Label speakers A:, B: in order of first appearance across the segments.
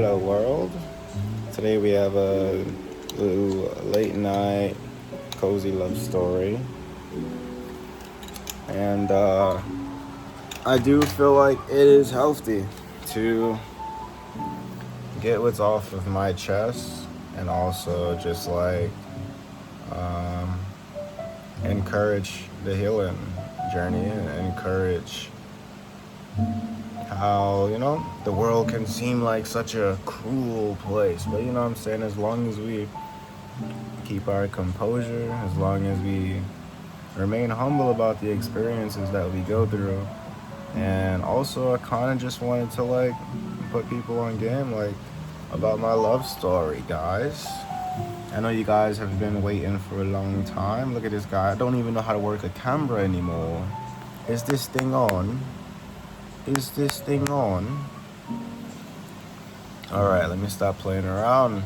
A: Hello world. Today we have a little late night cozy love story. And I do feel like it is healthy to get what's off of my chest and also just um, encourage the healing journey and encourage how, the world can seem like such a cruel place. But you know what I'm saying? As long as we keep our composure, as long as we remain humble about the experiences that we go through. And also, I kind of just wanted to put people on game about my love story, guys. I know you guys have been waiting for a long time. Look at this guy. I don't even know how to work a camera anymore. Is this thing on? Is this thing on? Alright, let me stop playing around.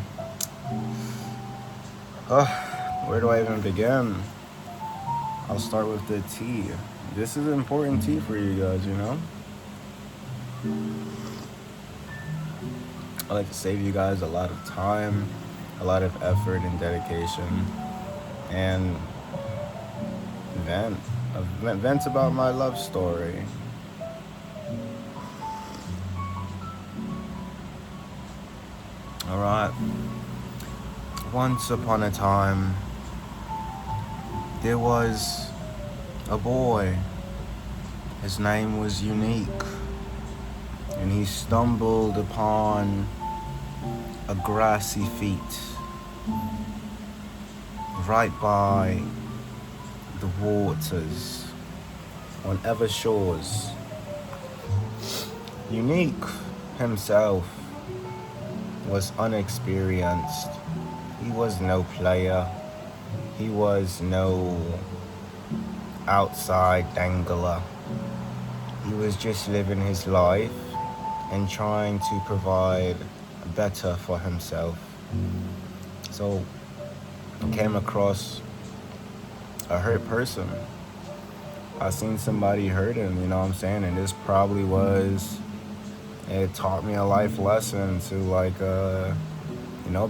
A: Where do I even begin? I'll start with the tea. This is important tea for you guys, you know? I like to save you guys a lot of time, a lot of effort and dedication, and vent about my love story. Alright. Once upon a time, there was a boy. His name was Unique. And he stumbled upon a grassy feet right by the waters on ever shores. Unique himself was unexperienced. He was no player. He was no outside dangler. He was just living his life and trying to provide better for himself. So I came across a hurt person. I seen somebody hurt him, you know what I'm saying? And this probably it taught me a life lesson to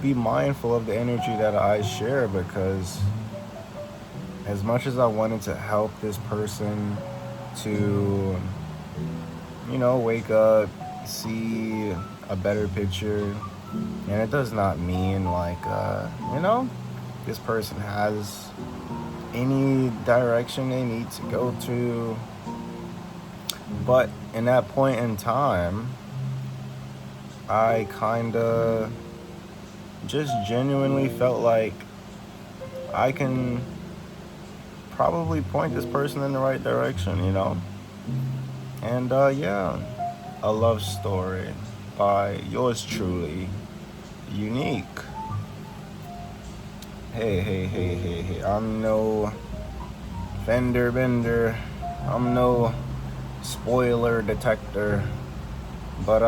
A: be mindful of the energy that I share, because as much as I wanted to help this person to, wake up, see a better picture, and it does not mean this person has any direction they need to go to. But in that point in time, I kinda just genuinely felt like I can probably point this person in the right direction, And a love story by yours truly, Unique. Hey. I'm no fender bender. I'm no spoiler detector. But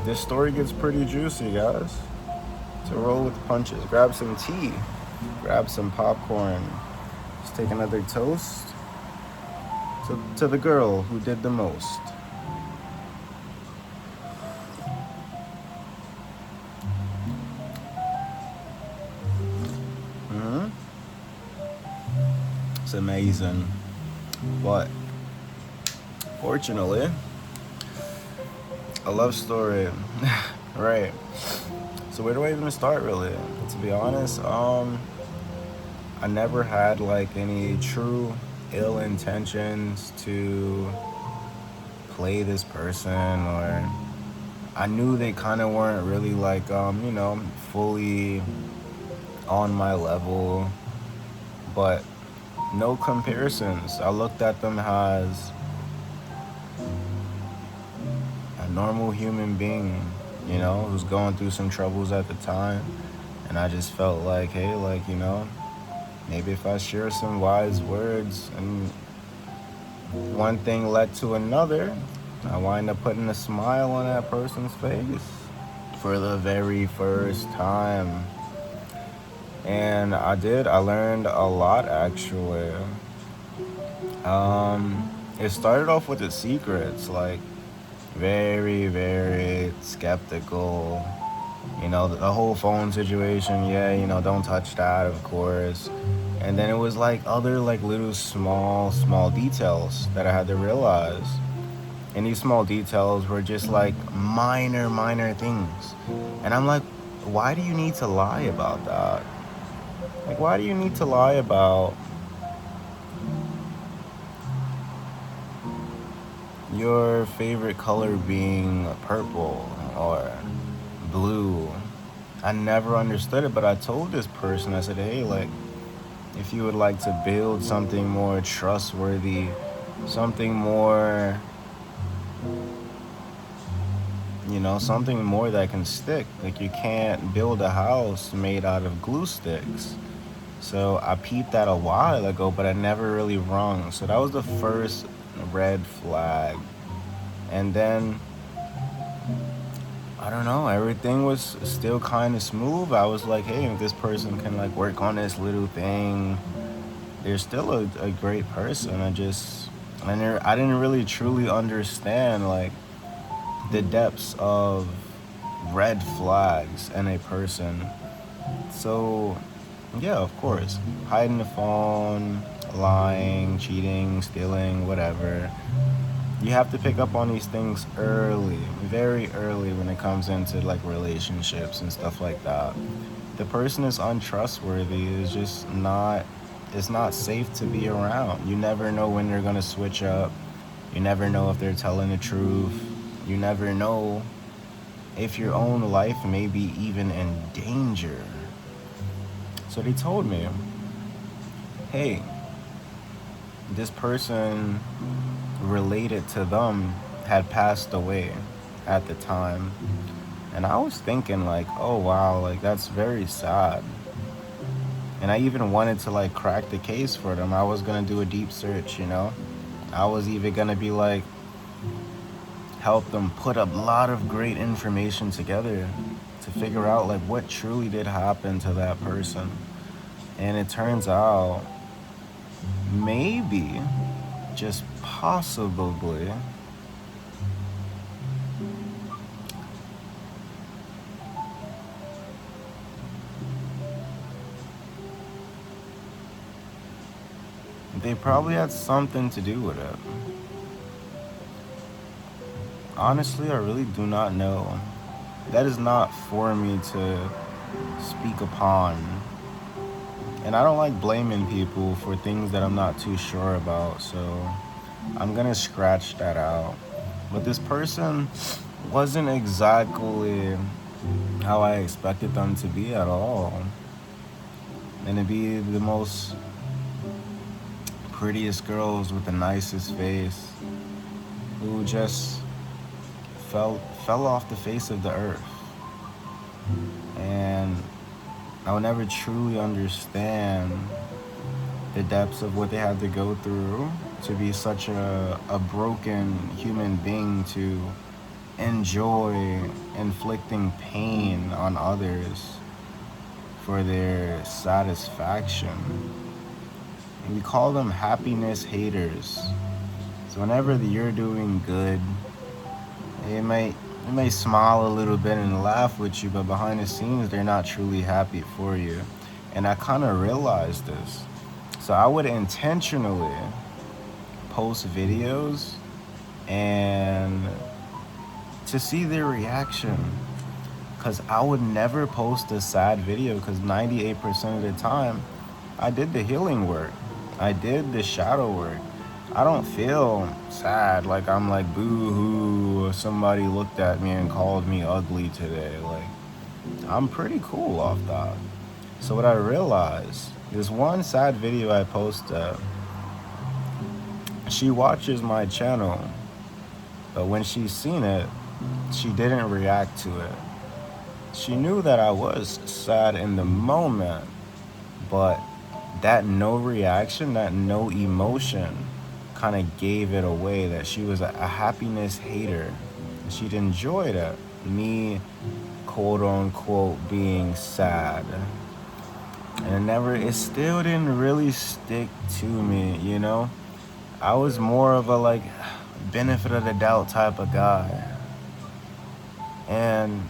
A: this story gets pretty juicy, guys. So roll with the punches. Grab some tea. Grab some popcorn. Let's take another toast to the girl who did the most. It's amazing. But fortunately, a love story. Right. So where do I even start, really? To be honest, I never had any true ill intentions to play this person, or I knew they kind of weren't really fully on my level, but no comparisons. I looked at them as a normal human being, who's going through some troubles at the time. And I just felt like, hey, maybe if I share some wise words, and one thing led to another, I wind up putting a smile on that person's face for the very first time. And I learned a lot, actually. It started off with the secrets, very, very skeptical, You know, the whole phone situation, yeah, you know, don't touch that, of course. And then it was like other like little small details that I had to realize. And these small details were just like minor things. And I'm like, why do you need to lie about that? Like, why do you need to lie about your favorite color being purple or blue? I never understood it, but I told this person, I said, hey, like, if you would like to build something more trustworthy, something more, you know, something more that can stick. Like, you can't build a house made out of glue sticks. So I peeped that a while ago, but I never really rung. So that was the first red flag. And then, I don't know, everything was still kind of smooth. I was like, hey, if this person can like work on this little thing, they're still a great person. I didn't really truly understand like the depths of red flags in a person. So, yeah, of course, hiding the phone, lying, cheating, stealing, whatever. You have to pick up on these things early, very early when it comes into like relationships and stuff like that. The person is untrustworthy. It's not safe to be around. You never know when they're gonna switch up. You never know if they're telling the truth. You never know if your own life may be even in danger. So they told me, hey, this person related to them had passed away at the time. And I was thinking like, oh wow, like that's very sad. And I even wanted to like crack the case for them. I was gonna do a deep search, you know. I was even gonna be like, help them put a lot of great information together to figure out like what truly did happen to that person. And it turns out maybe, just possibly, they probably had something to do with it. Honestly, I really do not know. That is not for me to speak upon. And I don't like blaming people for things that I'm not too sure about, so I'm gonna scratch that out. But this person wasn't exactly how I expected them to be at all. And to be the most prettiest girls with the nicest face who just fell off the face of the earth. And I'll never truly understand the depths of what they had to go through to be such a broken human being, to enjoy inflicting pain on others for their satisfaction. And we call them happiness haters. So whenever you're doing good, they may smile a little bit and laugh with you, but behind the scenes, they're not truly happy for you. And I kind of realized this. So I would intentionally post videos and to see their reaction. Because I would never post a sad video, because 98% of the time, I did the healing work. I did the shadow work. I don't feel sad like I'm like boo-hoo, somebody looked at me and called me ugly today. Like, I'm pretty cool off that. So what I realized, this one sad video I posted, she watches my channel, but when she's seen it, she didn't react to it. She knew that I was sad in the moment, but that no reaction, that no emotion kind of gave it away that she was a happiness hater. She'd enjoyed it, me quote unquote being sad. And it still didn't really stick to me, you know? I was more of a like benefit of the doubt type of guy. And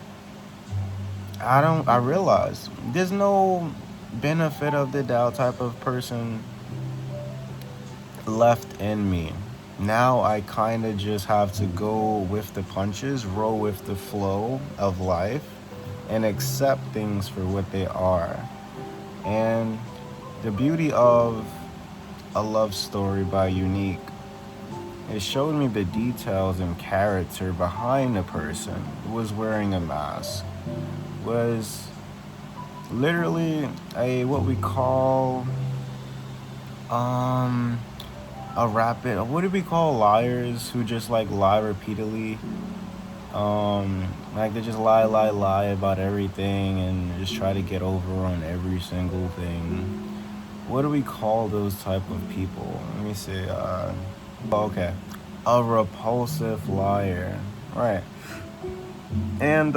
A: I realized there's no benefit of the doubt type of person left in me. Now I kind of just have to go with the punches, roll with the flow of life, and accept things for what they are. And the beauty of A Love Story by Unique, it showed me the details and character behind the person who was wearing a mask. Was literally a what we call um what do we call liars who just like lie repeatedly? Like they just lie about everything and just try to get over on every single thing. What do we call those type of people? Let me see. Okay, a repulsive liar, right? And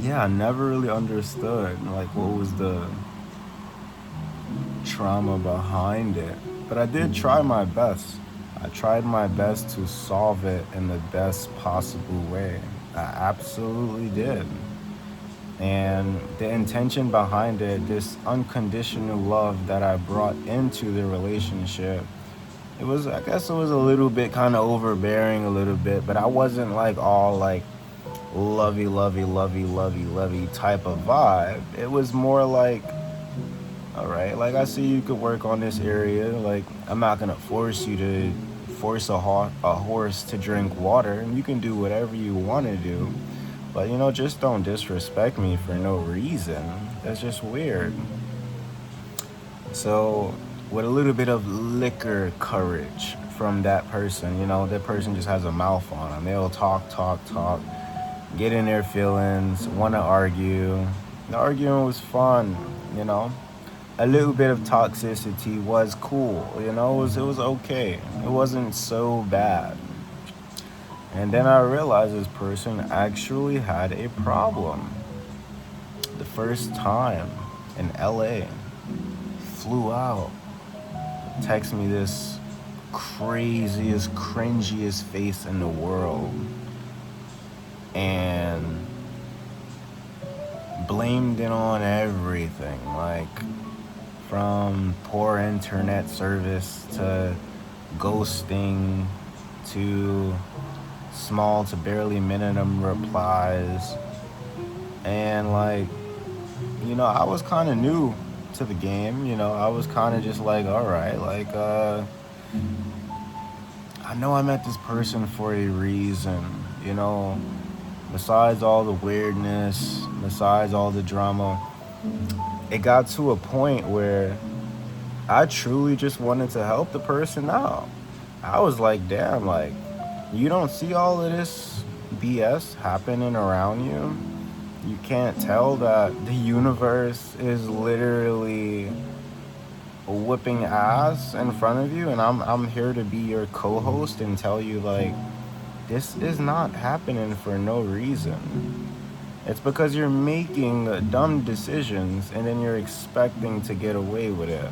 A: yeah, I never really understood like what was the trauma behind it, but I did try my best. I tried my best to solve it in the best possible way. I absolutely did. And the intention behind it, this unconditional love that I brought into the relationship, it was, I guess it was a little bit kind of overbearing a little bit, but I wasn't like all like lovey type of vibe. It was more like, all right, like I see you could work on this area. Like I'm not gonna force you to force a horse to drink water, and you can do whatever you want to do. But just don't disrespect me for no reason. That's just weird. So, with a little bit of liquor courage from that person, that person just has a mouth on them. They'll talk, get in their feelings, want to argue. The arguing was fun, you know. A little bit of toxicity was cool, it was okay. It wasn't so bad. And then I realized this person actually had a problem. The first time in LA, flew out, text me this craziest, cringiest face in the world, and blamed it on everything, like from poor internet service to ghosting to small to barely minimum replies. And like, I was kind of new to the game. I was kind of just like, all right, like, I know I met this person for a reason, besides all the weirdness, besides all the drama. It got to a point where I truly just wanted to help the person out. I was like, damn, like, you don't see all of this BS happening around you? You can't tell that the universe is literally whipping ass in front of you, and I'm here to be your co-host and tell you, like, this is not happening for no reason. It's because you're making dumb decisions and then you're expecting to get away with it.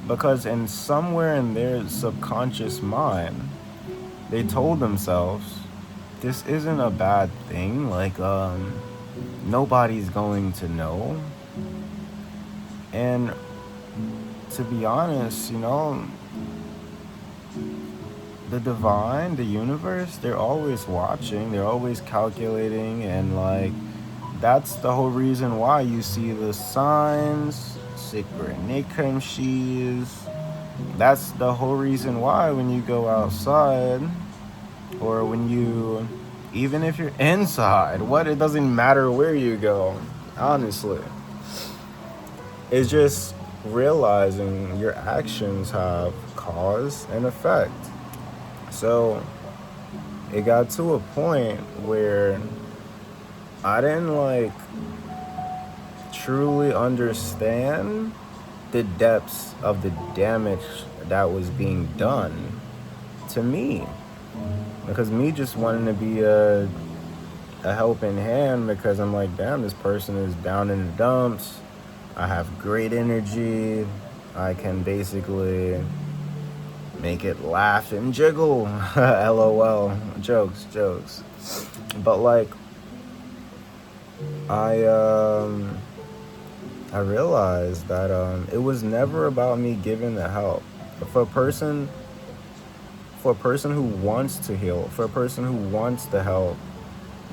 A: Because in somewhere in their subconscious mind, they told themselves, this isn't a bad thing. Like, nobody's going to know. And to be honest, the divine, the universe, they're always watching, they're always calculating, and like, that's the whole reason why you see the signs, synchronicities. That's the whole reason why when you go outside, or when you, even if you're inside, it doesn't matter where you go, honestly. It's just realizing your actions have cause and effect. So it got to a point where I didn't like truly understand the depths of the damage that was being done to me. Because me just wanting to be a helping hand, because I'm like, damn, this person is down in the dumps. I have great energy. I can basically make it laugh and jiggle. LOL. Jokes. But like, I I realized that it was never about me giving the help. For a person, for a person who wants to heal, for a person who wants the help,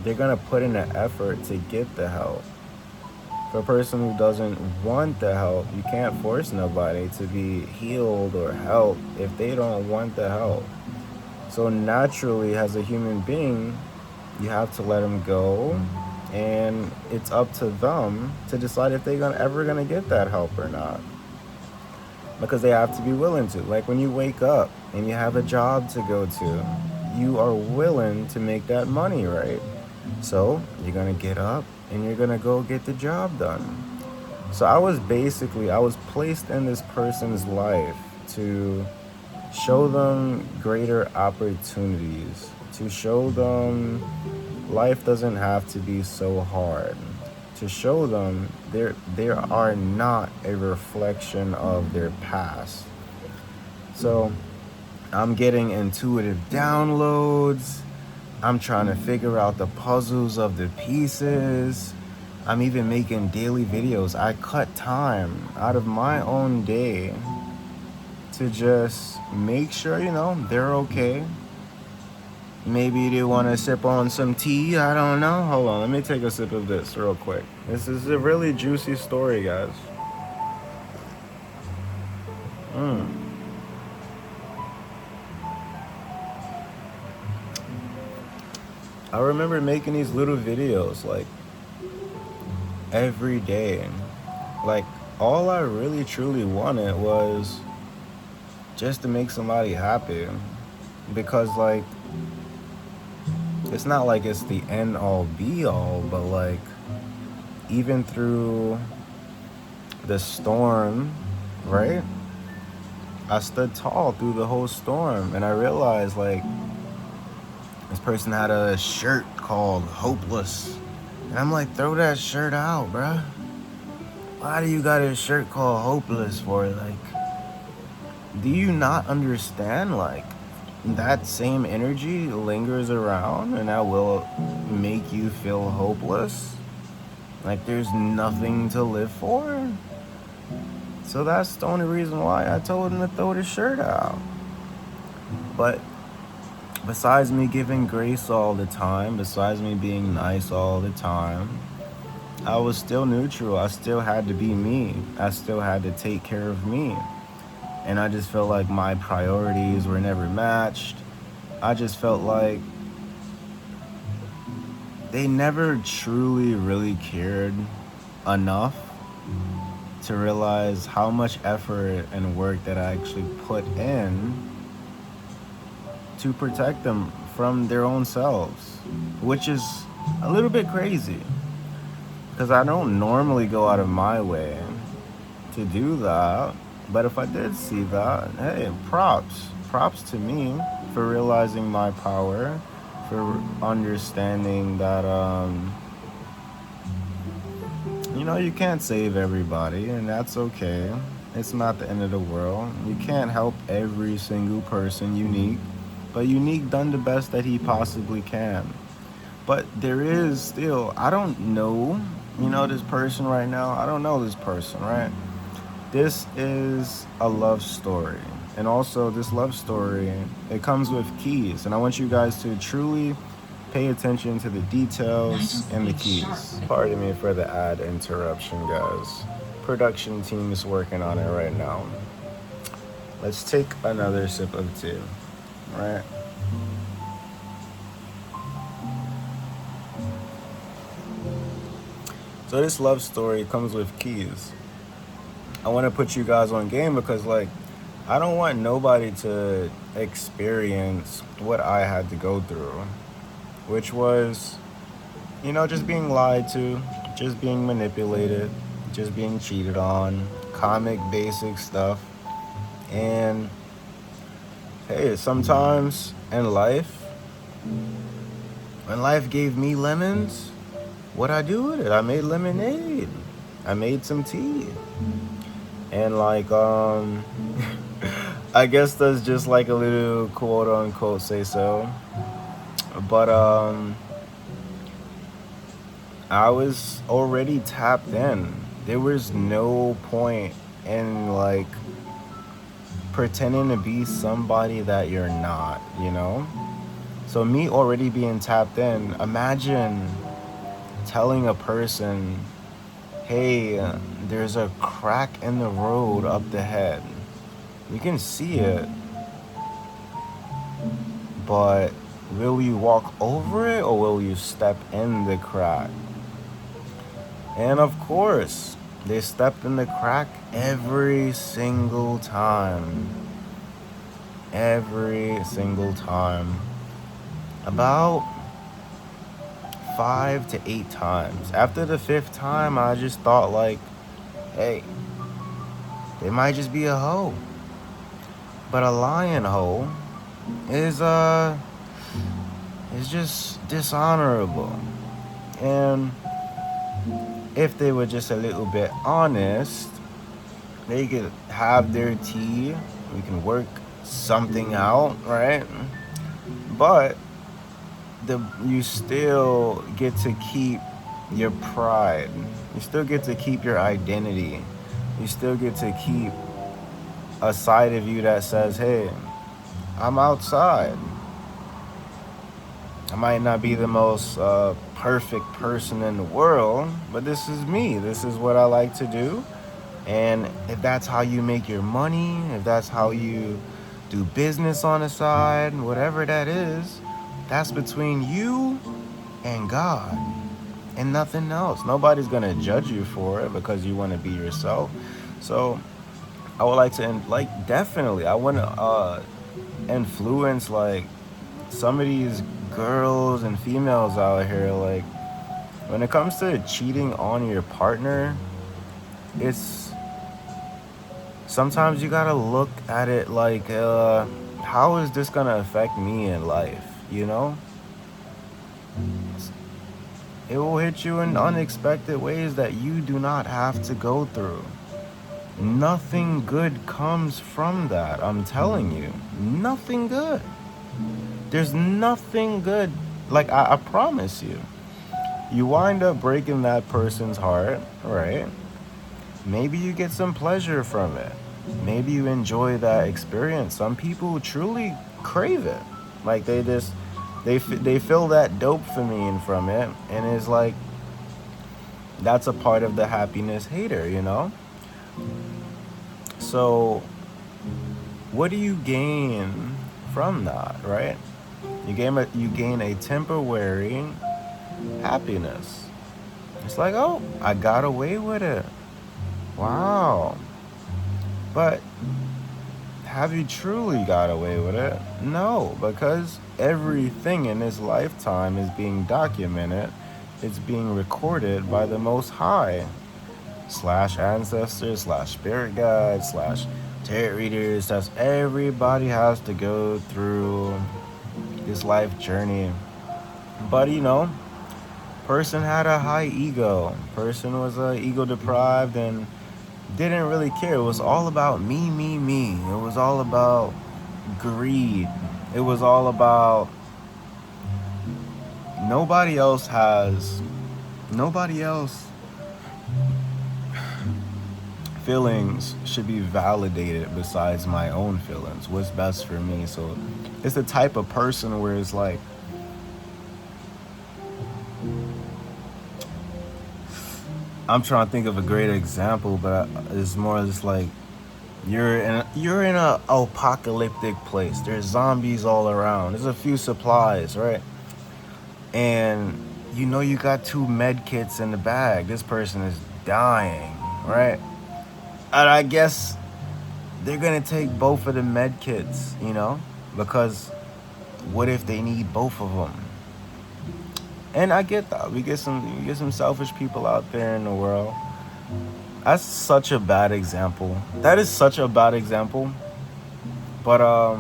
A: they're gonna put in an effort to get the help. For a person who doesn't want the help, you can't force nobody to be healed or helped if they don't want the help. So naturally, as a human being, you have to let them go, and it's up to them to decide if they're ever gonna get that help or not. Because they have to be willing to. Like when you wake up and you have a job to go to, you are willing to make that money, right? So you're gonna get up and you're gonna go get the job done. So I was placed in this person's life to show them greater opportunities, to show them life doesn't have to be so hard, to show them they are not a reflection of their past. So I'm getting intuitive downloads. I'm trying to figure out the puzzles of the pieces. I'm even making daily videos. I cut time out of my own day to just make sure, they're okay. Maybe they want to sip on some tea. I don't know. Hold on. Let me take a sip of this real quick. This is a really juicy story, guys. I remember making these little videos like every day. Like all I really truly wanted was just to make somebody happy. Because like it's not like it's the end all be all, but like even through the storm, right? I stood tall through the whole storm, and I realized like this person had a shirt called Hopeless. And I'm like, throw that shirt out, bruh. Why do you got a shirt called Hopeless for? Like, do you not understand? Like, that same energy lingers around and that will make you feel hopeless. Like, there's nothing to live for. So that's the only reason why I told him to throw the shirt out. But besides me giving grace all the time, besides me being nice all the time, I was still neutral. I still had to be me. I still had to take care of me. And I just felt like my priorities were never matched. I just felt like they never truly, really cared enough to realize how much effort and work that I actually put in to protect them from their own selves, which is a little bit crazy because I don't normally go out of my way to do that. But if I did see that, hey, props to me for realizing my power, for understanding that you can't save everybody, and that's okay. It's not the end of the world. You can't help every single person unique, but unique done the best that he possibly can. But there is still, I don't know, this person right now. I don't know this person, right? This is a love story. And also this love story, it comes with keys. And I want you guys to truly pay attention to the details and the keys. Pardon me for the ad interruption, guys. Production team is working on it right now. Let's take another sip of tea, right? So this love story comes with keys. I want to put you guys on game because like I don't want nobody to experience what I had to go through, which was, just being lied to, just being manipulated, just being cheated on, comic basic stuff. And hey, sometimes in life, when life gave me lemons, what I do with it? I made lemonade. I made some tea. And like, I guess that's just like a little quote unquote say so. But I was already tapped in. There was no point in like pretending to be somebody that you're not, you know? So me already being tapped in, imagine telling a person, hey, there's a crack in the road up the head. You can see it, but will you walk over it or will you step in the crack? And of course, they stepped in the crack every single time. Every single time. About 5 to 8 times. After the fifth time, I just thought like, hey, they might just be a hoe. But a lion hoe is just dishonorable. And if they were just a little bit honest, they could have their tea. We can work something out, right? But you still get to keep your pride. You still get to keep your identity. You still get to keep a side of you that says, hey, I'm outside. I might not be the most perfect person in the world, but this is me. This is what I like to do. And if that's how you make your money, if that's how you do business on the side, whatever that is, that's between you and God and nothing else. Nobody's going to judge you for it because you want to be yourself. So I would like to, definitely, I want to influence, like, some of these girls and females out here. Like, when it comes to cheating on your partner, it's sometimes you gotta look at it like, how is this gonna affect me in life? You know, it will hit you in unexpected ways that you do not have to go through. Nothing good comes from that. I'm telling you, nothing good. There's nothing good. Like, I promise you. You wind up breaking that person's heart, right? Maybe you get some pleasure from it. Maybe you enjoy that experience. Some people truly crave it. Like, they feel that dopamine from it, and it's like that's a part of the happiness hater, you know? So what do you gain from that, right? You gain a temporary happiness. It's like, oh, I got away with it. Wow. But have you truly got away with it? No, because everything in this lifetime is being documented. It's being recorded by the Most High / ancestors / spirit guides / tarot readers. That's everybody has to go through this life journey. But you know, person had a high ego. Person was ego deprived and didn't really care. It was all about me, me, me. It was all about greed. It was all about nobody else feelings should be validated besides my own feelings. What's best for me. So it's the type of person where it's like, I'm trying to think of a great example, but it's more just like you're in a apocalyptic place. There's zombies all around. There's a few supplies, right? And you know you got 2 med kits in the bag. This person is dying, right? And I guess they're gonna take both of the med kits, you know, because what if they need both of them? And I get that. We get some selfish people out there in the world. That's such a bad example. That is such a bad example. But I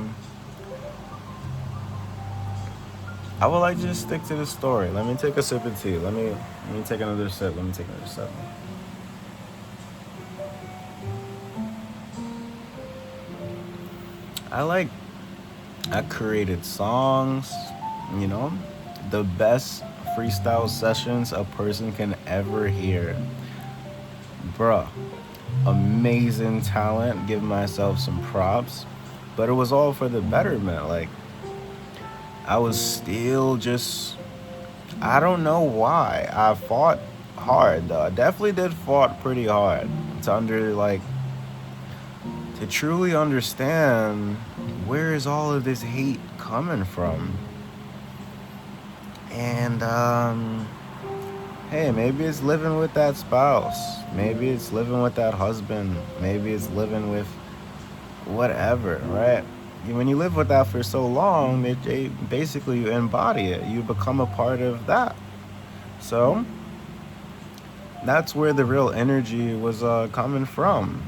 A: would like to just stick to the story. Let me take a sip of tea. Let me take another sip. I created songs, you know. The best freestyle sessions a person can ever hear. Bruh, amazing talent. Give myself some props. But it was all for the betterment. Like, I was still just, I don't know why. I fought hard though. I definitely did fought pretty hard to truly understand where is all of this hate coming from. And hey, maybe it's living with that spouse. Maybe it's living with that husband. Maybe it's living with whatever, right? When you live with that for so long, basically you embody it. You become a part of that. So that's where the real energy was coming from.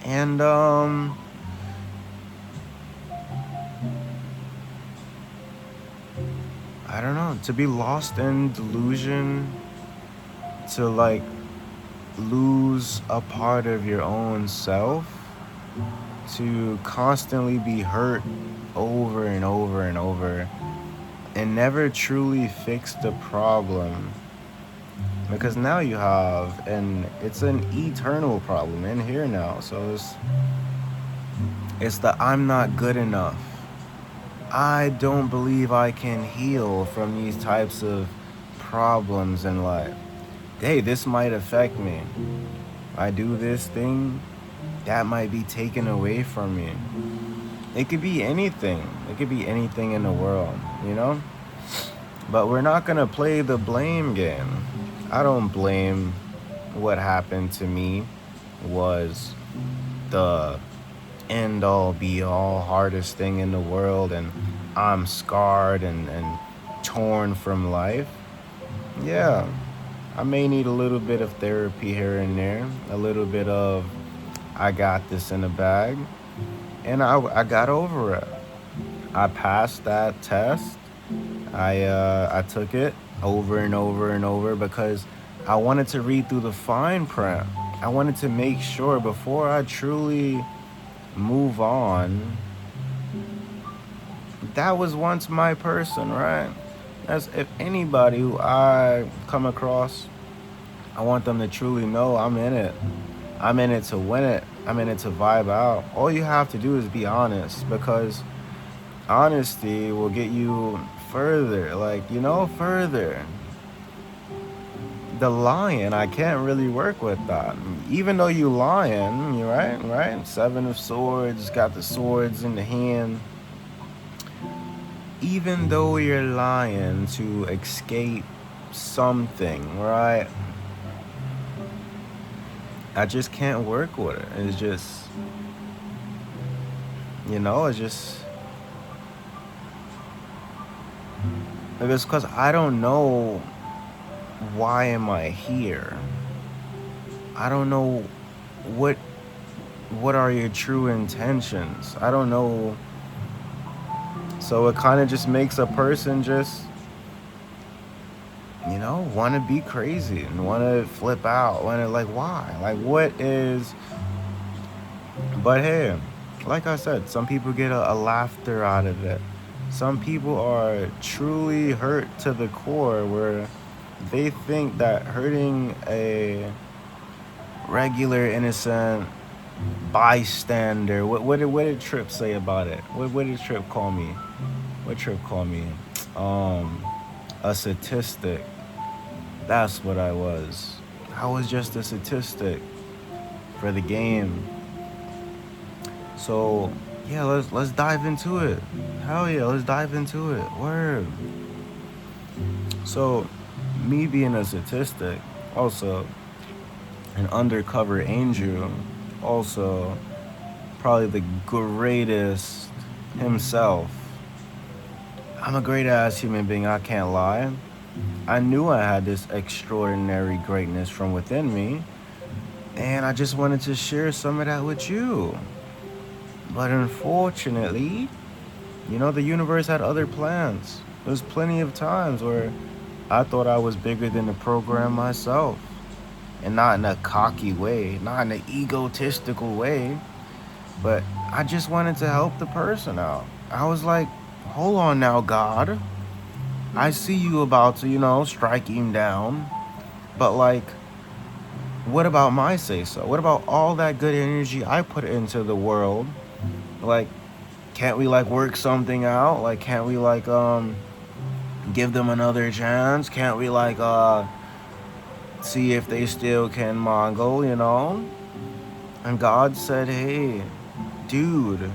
A: And I don't know, to be lost in delusion, to like lose a part of your own self, to constantly be hurt over and over and over, and never truly fix the problem. Because now you have, and it's an eternal problem in here now. So it's the I'm not good enough. I don't believe I can heal from these types of problems in life. Hey, this might affect me. I do this thing, that might be taken away from me. It could be anything. It could be anything in the world, you know? But we're not going to play the blame game. I don't blame what happened to me was the end all be all hardest thing in the world and I'm scarred and torn from life. Yeah, I may need a little bit of therapy here and there, a little bit of I got this in the bag, and I got over it. I passed that test. I took it over and over and over because I wanted to read through the fine print. I wanted to make sure before I truly move on, that was once my person, right? As if anybody who I come across, I want them to truly know I'm in it. I'm in it to win it. I'm in it to vibe out. All you have to do is be honest, because honesty will get you further. Further. The lying, I can't really work with that. Even though you lying, you're right? Seven of Swords, got the swords in the hand. Even though you're lying to escape something, right? I just can't work with it. It's just, it's because I don't know why am I here. I don't know what are your true intentions. I don't know. So it kind of just makes a person just, want to be crazy and want to flip out. Want to why? What is... But hey, like I said, some people get a laughter out of it. Some people are truly hurt to the core where they think that hurting a regular innocent bystander, what did Tripp say about it? What did Tripp call me? What Tripp called me? A statistic. That's what I was. I was just a statistic for the game. So yeah, let's dive into it. Hell yeah, let's dive into it. Word. So me being a statistic, also an undercover angel, also probably the greatest himself. I'm a great ass human being, I can't lie. I knew I had this extraordinary greatness from within me, and I just wanted to share some of that with you. But unfortunately, the universe had other plans. There was plenty of times where I thought I was bigger than the program myself. And not in a cocky way, not in an egotistical way, but I just wanted to help the person out. I was like, hold on now, God. I see you about to, strike him down. But like, what about my say so? What about all that good energy I put into the world? Like, can't we like work something out? Like, can't we like give them another chance? Can't we like see if they still can Mongol? And God said, hey, dude,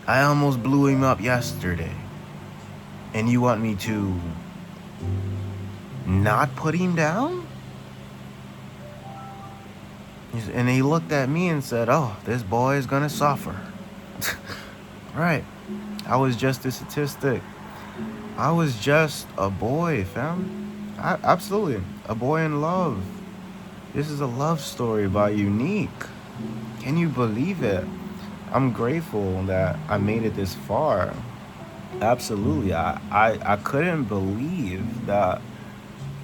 A: I almost blew him up yesterday. And you want me to not put him down? And he looked at me and said, oh, this boy is gonna suffer. Right. I was just a statistic. I was just a boy, fam. Absolutely. A boy in love. This is a love story by Unique. Can you believe it? I'm grateful that I made it this far. Absolutely. I couldn't believe that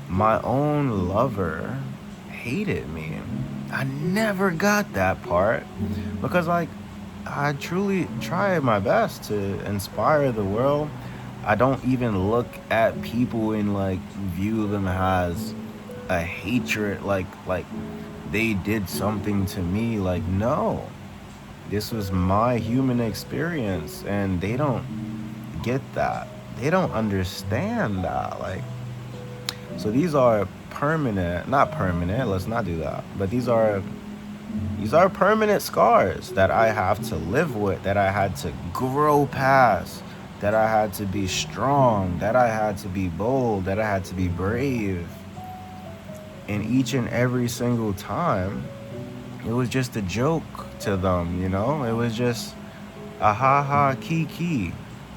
A: my own lover hated me. I never got that part because like I truly try my best to inspire the world. I don't even look at people and like view them as a hatred like they did something to me. Like, no. This was my human experience and they don't get that. They don't understand that. Like, so these are permanent, not permanent, let's not do that. But these are permanent scars that I have to live with, that I had to grow past, that I had to be strong, that I had to be bold, that I had to be brave. And each and every single time, it was just a joke to them, It was just a ha-ha kiki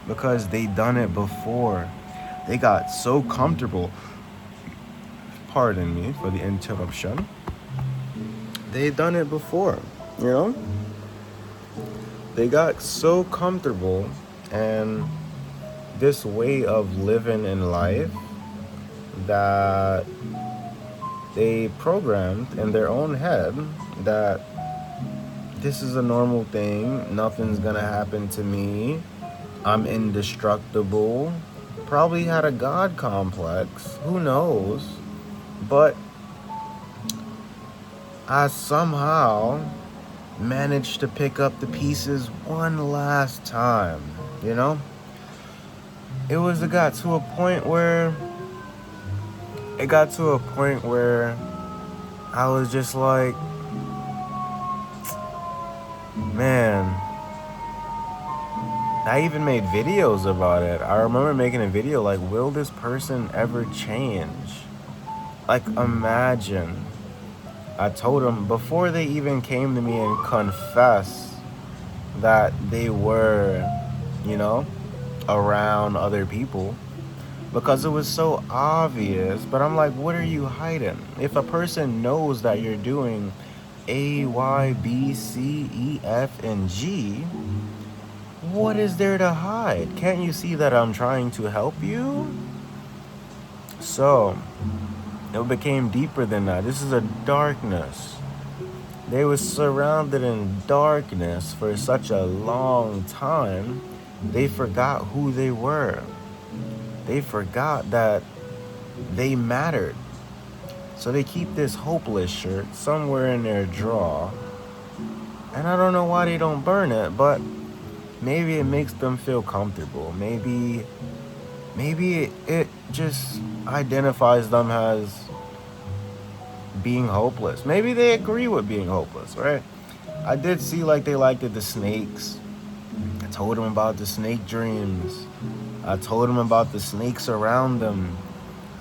A: because they done it before. They got so comfortable. Pardon me for the interruption. They done it before, They got so comfortable and this way of living in life that they programmed in their own head that this is a normal thing, nothing's gonna happen to me, I'm indestructible. Probably had a God complex, who knows? But I somehow managed to pick up the pieces one last time, It got to a point where I was just like, man, I even made videos about it. I remember making a video like, will this person ever change? Like, imagine. I told them before they even came to me and confessed that they were, around other people, because it was so obvious. But I'm like, what are you hiding? If a person knows that you're doing A, Y, B, C, E, F, and G, what is there to hide? Can't you see that I'm trying to help you? So it became deeper than that. This is a darkness. They were surrounded in darkness for such a long time, they forgot who they were. They forgot that they mattered. So they keep this hopeless shirt somewhere in their drawer. And I don't know why they don't burn it, but maybe it makes them feel comfortable. Maybe it just identifies them as being hopeless. Maybe they agree with being hopeless, right? I did see like they liked the snakes. I told them about the snake dreams. I told them about the snakes around them.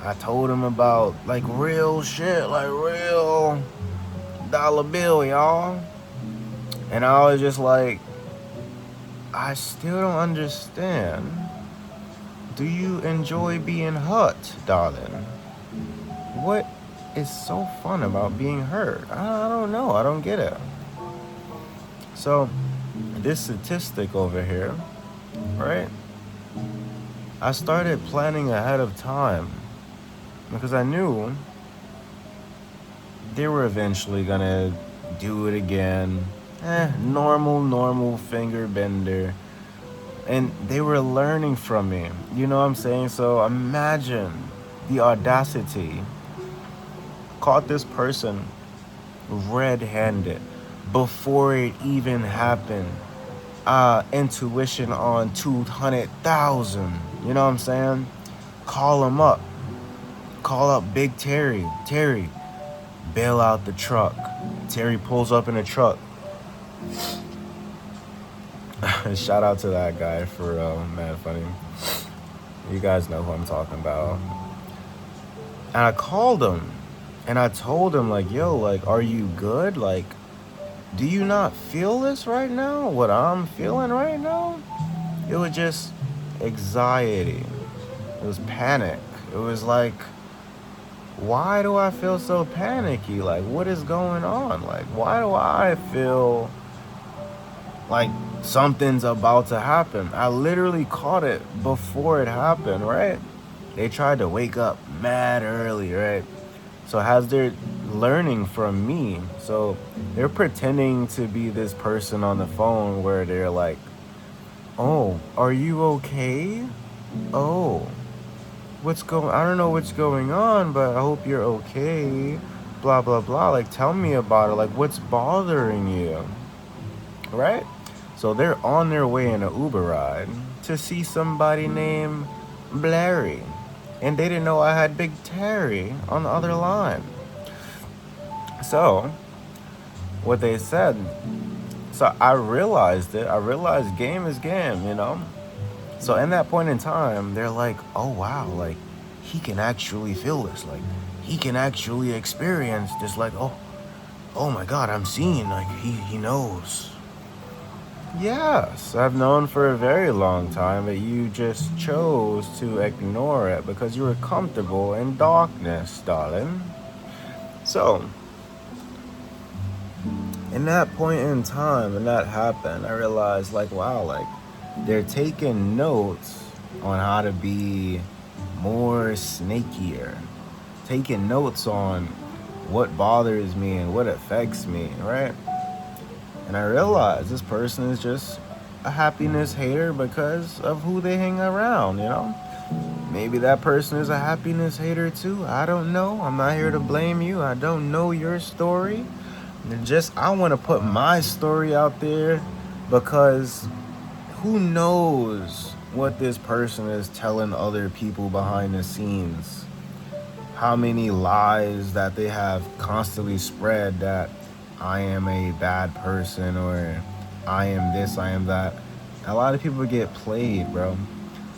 A: I told them about like real shit, like real dollar bill, y'all. And I was just like, I still don't understand. Do you enjoy being hurt, darling? What is so fun about being hurt? I don't know. I don't get it. So, this statistic over here, right? I started planning ahead of time because I knew they were eventually gonna do it again. Normal finger bender. And they were learning from me. You know what I'm saying? So imagine the audacity. Caught this person red-handed before it even happened. Intuition on 200,000. You know what I'm saying? Call him up. Call up Big Terry. Terry, bail out the truck. Terry pulls up in a truck. Shout out to that guy for mad funny. You guys know who I'm talking about. And I called him and I told him, like, yo, like, are you good? Like, do you not feel this right now? What I'm feeling right now? It was just anxiety. It was panic. It was like, why do I feel so panicky? Like, what is going on? Like, why do I feel like something's about to happen? I literally caught it before it happened, right? They tried to wake up mad early, right? So as they're learning from me, so they're pretending to be this person on the phone where they're like, oh, are you okay? Oh, I don't know what's going on, but I hope you're okay. Blah, blah, blah. Like, tell me about it. Like, what's bothering you? Right? So they're on their way in an Uber ride to see somebody named Blairy. And they didn't know I had Big Terry on the other line. So, what they said, so I realized it. I realized game is game, you know? So in that point in time, they're like, oh wow, like he can actually feel this. Like he can actually experience this. Like, oh my God, I'm seeing, like he knows. Yes, I've known for a very long time, but you just chose to ignore it because you were comfortable in darkness, darling. So, in that point in time, when that happened, I realized, like, wow, like, they're taking notes on how to be more snakier, taking notes on what bothers me and what affects me, right? And I realized this person is just a happiness hater because of who they hang around, you know? Maybe that person is a happiness hater too. I don't know. I'm not here to blame you. I don't know your story. I want to put my story out there because who knows what this person is telling other people behind the scenes? How many lies that they have constantly spread that I am a bad person or I am this, I am that. A lot of people get played, bro.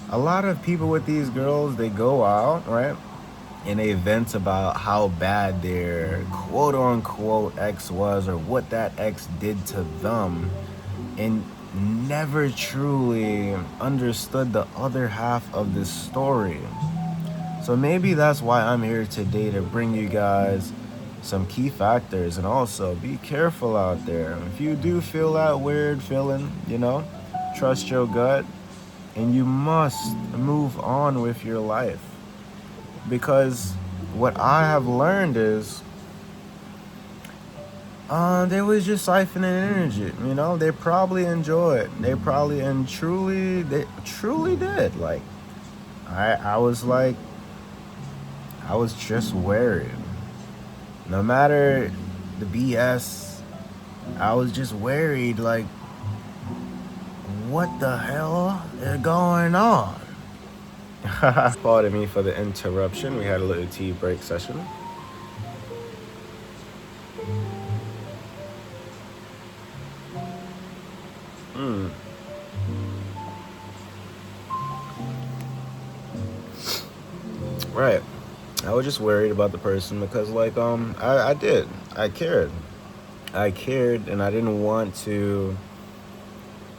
A: A lot of people with these girls, they go out, right? And they vent about how bad their quote unquote ex was or what that ex did to them. And never truly understood the other half of this story. So maybe that's why I'm here today, to bring you guys some key factors. And also be careful out there. If you do feel that weird feeling, you know, trust your gut and you must move on with your life. Because what I have learned is they was just siphoning energy, you know. They probably enjoyed. They truly did. Like, I was just worried. No matter the BS, I was just worried. Like, what the hell is going on? Pardon me for the interruption. We had a little tea break session. Right. I was just worried about the person because, like, I cared, and I didn't want to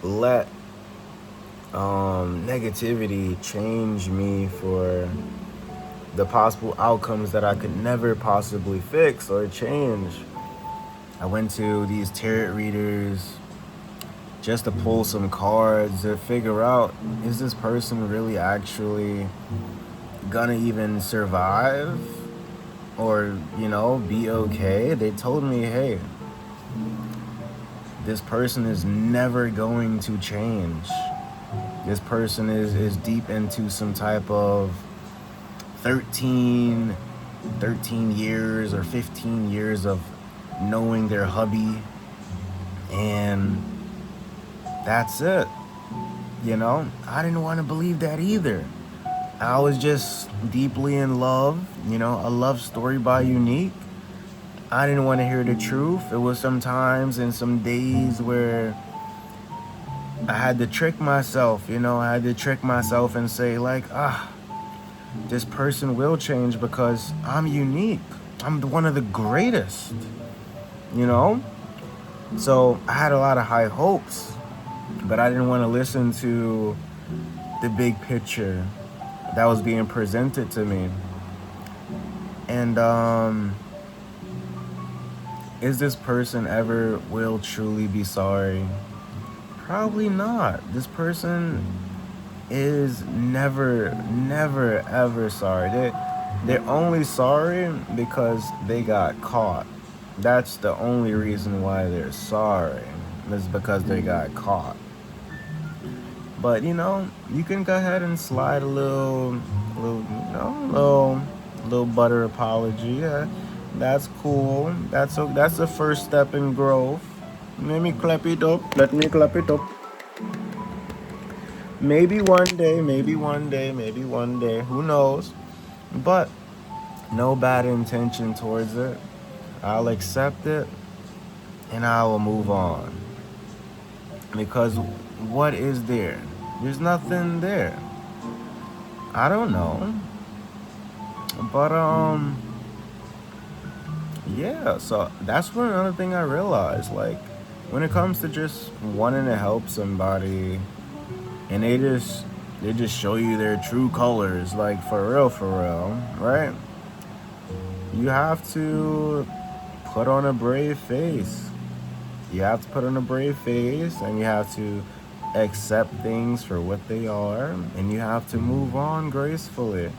A: let negativity change me for the possible outcomes that I could never possibly fix or change. I went to these tarot readers just to pull some cards to figure out, is this person really actually gonna even survive or, you know, be okay? They told me, hey, this person is never going to change. This person is deep into some type of 13, 13 years or 15 years of knowing their hubby, and that's it. I didn't want to believe that either. I was just deeply in love, a love story by Unique. I didn't want to hear the truth. It was some times and some days where I had to trick myself, I had to trick myself and say, like, this person will change because I'm unique. I'm one of the greatest, you know? So I had a lot of high hopes, but I didn't want to listen to the big picture that was being presented to me. And is this person ever will truly be sorry? Probably not. This person is never, ever sorry. They're only sorry because they got caught. That's the only reason why they're sorry. Is because they got caught. But you can go ahead and slide a little butter apology. Yeah, that's cool. That's the first step in growth. Let me clap it up. Let me clap it up. Maybe one day, who knows? But no bad intention towards it. I'll accept it and I will move on. Because what is there? There's nothing there. I don't know. But yeah, so that's one another thing I realized. Like, when it comes to just wanting to help somebody and they just show you their true colors, like for real, right? You have to put on a brave face. You have to put on a brave face, and you have to accept things for what they are, and you have to move on gracefully.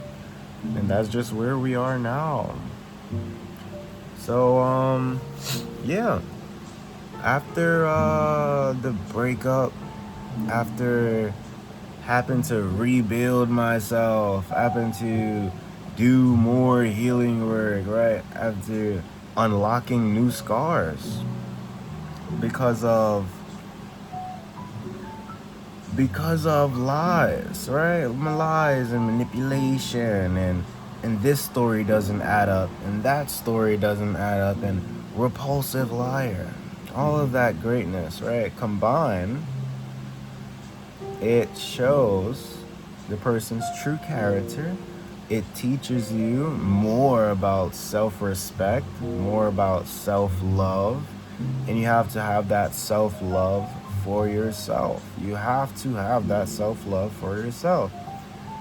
A: And that's just where we are now. So yeah, after the breakup, after having to rebuild myself, having to do more healing work, right? After unlocking new scars because of lies, right? Lies and manipulation, and this story doesn't add up, and that story doesn't add up, and repulsive liar. All of that greatness, right? Combined, it shows the person's true character. It teaches you more about self-respect, more about self-love, and you have to have that self-love for yourself. You have to have that self-love for yourself.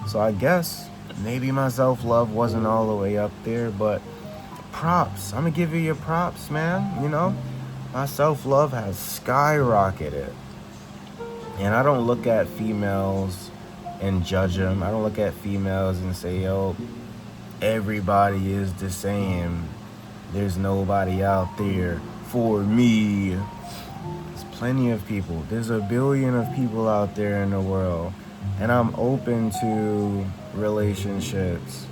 A: So I guess maybe my self-love wasn't all the way up there, but props. I'm gonna give you your props, man. My self-love has skyrocketed. And I don't look at females and judge them. I don't look at females and say, yo, everybody is the same. There's nobody out there for me. There's plenty of people. There's a billion of people out there in the world. And I'm open to relationships.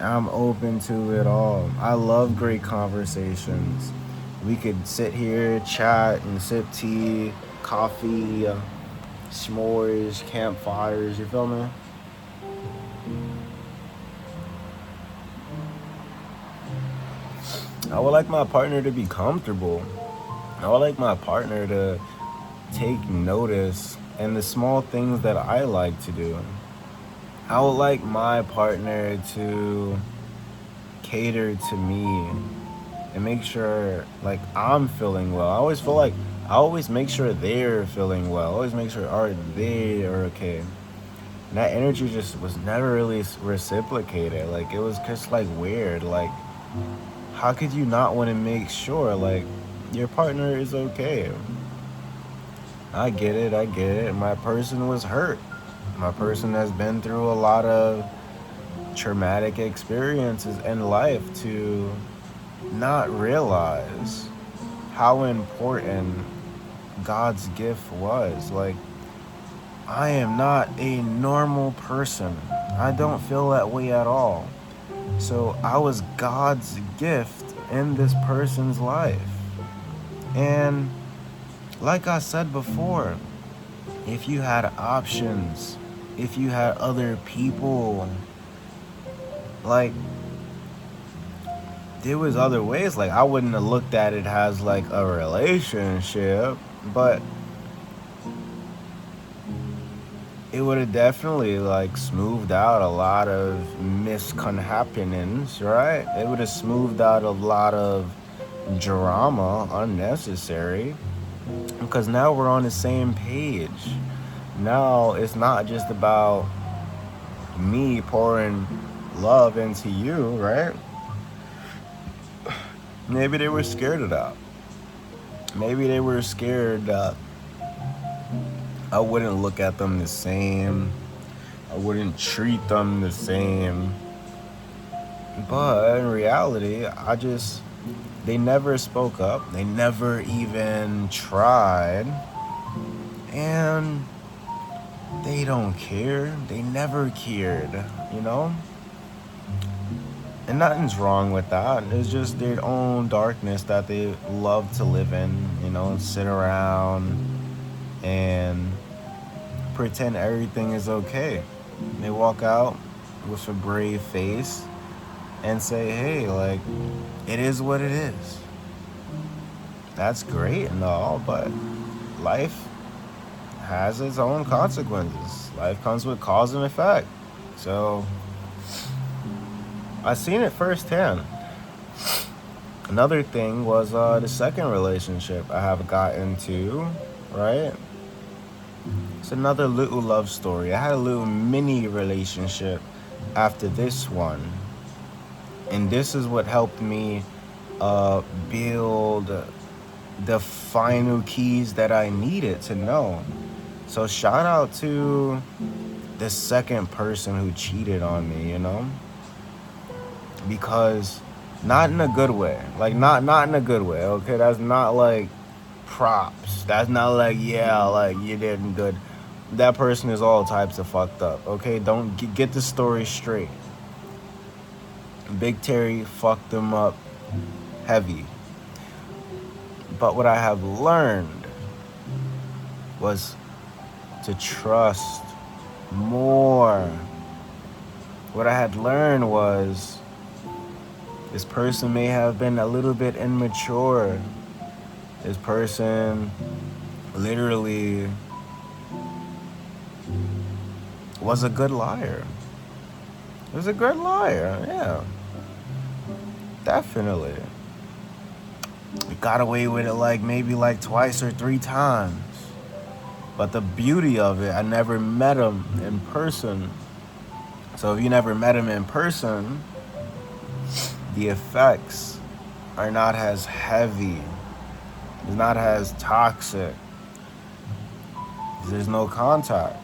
A: I'm open to it all. I love great conversations. We could sit here, chat, and sip tea, coffee, s'mores, campfires, you feel me? I would like my partner to be comfortable. I would like my partner to take notice in the small things that I like to do. I would like my partner to cater to me and make sure, like, I'm feeling well. I always make sure they're feeling well. I always make sure they are okay. And that energy just was never really reciprocated. Like, it was just like weird. Like, how could you not want to make sure, like, your partner is okay? I get it. My person was hurt. My person has been through a lot of traumatic experiences in life to not realize how important God's gift was. Like, I am not a normal person. I don't feel that way at all. So I was God's gift in this person's life. And like I said before, if you had options, if you had other people, like, there was other ways. Like, I wouldn't have looked at it as like a relationship, but it would have definitely like smoothed out a lot of misconhappenings, right? It would have smoothed out a lot of drama, unnecessary, because now we're on the same page. Now it's not just about me pouring love into you, right? Maybe they were scared of that. Maybe they were scared that I wouldn't look at them the same. I wouldn't treat them the same. But in reality, they never spoke up. They never even tried. And they don't care. They never cared, you know? And nothing's wrong with that. It's just their own darkness that they love to live in, and sit around and pretend everything is okay. They walk out with a brave face and say, hey, like, it is what it is. That's great and all, but life has its own consequences. Life comes with cause and effect. So I seen it firsthand. Another thing was the second relationship I have got into, right? It's another little love story. I had a little mini relationship after this one. And this is what helped me build the final keys that I needed to know. So shout out to the second person who cheated on me, because not in a good way. Like, not in a good way, okay? That's not like props. That's not like, yeah, like, you did good. That person is all types of fucked up, okay? Don't get the story straight. Big Terry fucked them up heavy. But what I have learned was to trust more. What I had learned was this person may have been a little bit immature. This person literally was a good liar. Was a good liar, yeah. Definitely. He got away with it maybe twice or three times. But the beauty of it, I never met him in person. So if you never met him in person, the effects are not as heavy. It's not as toxic. There's no contact.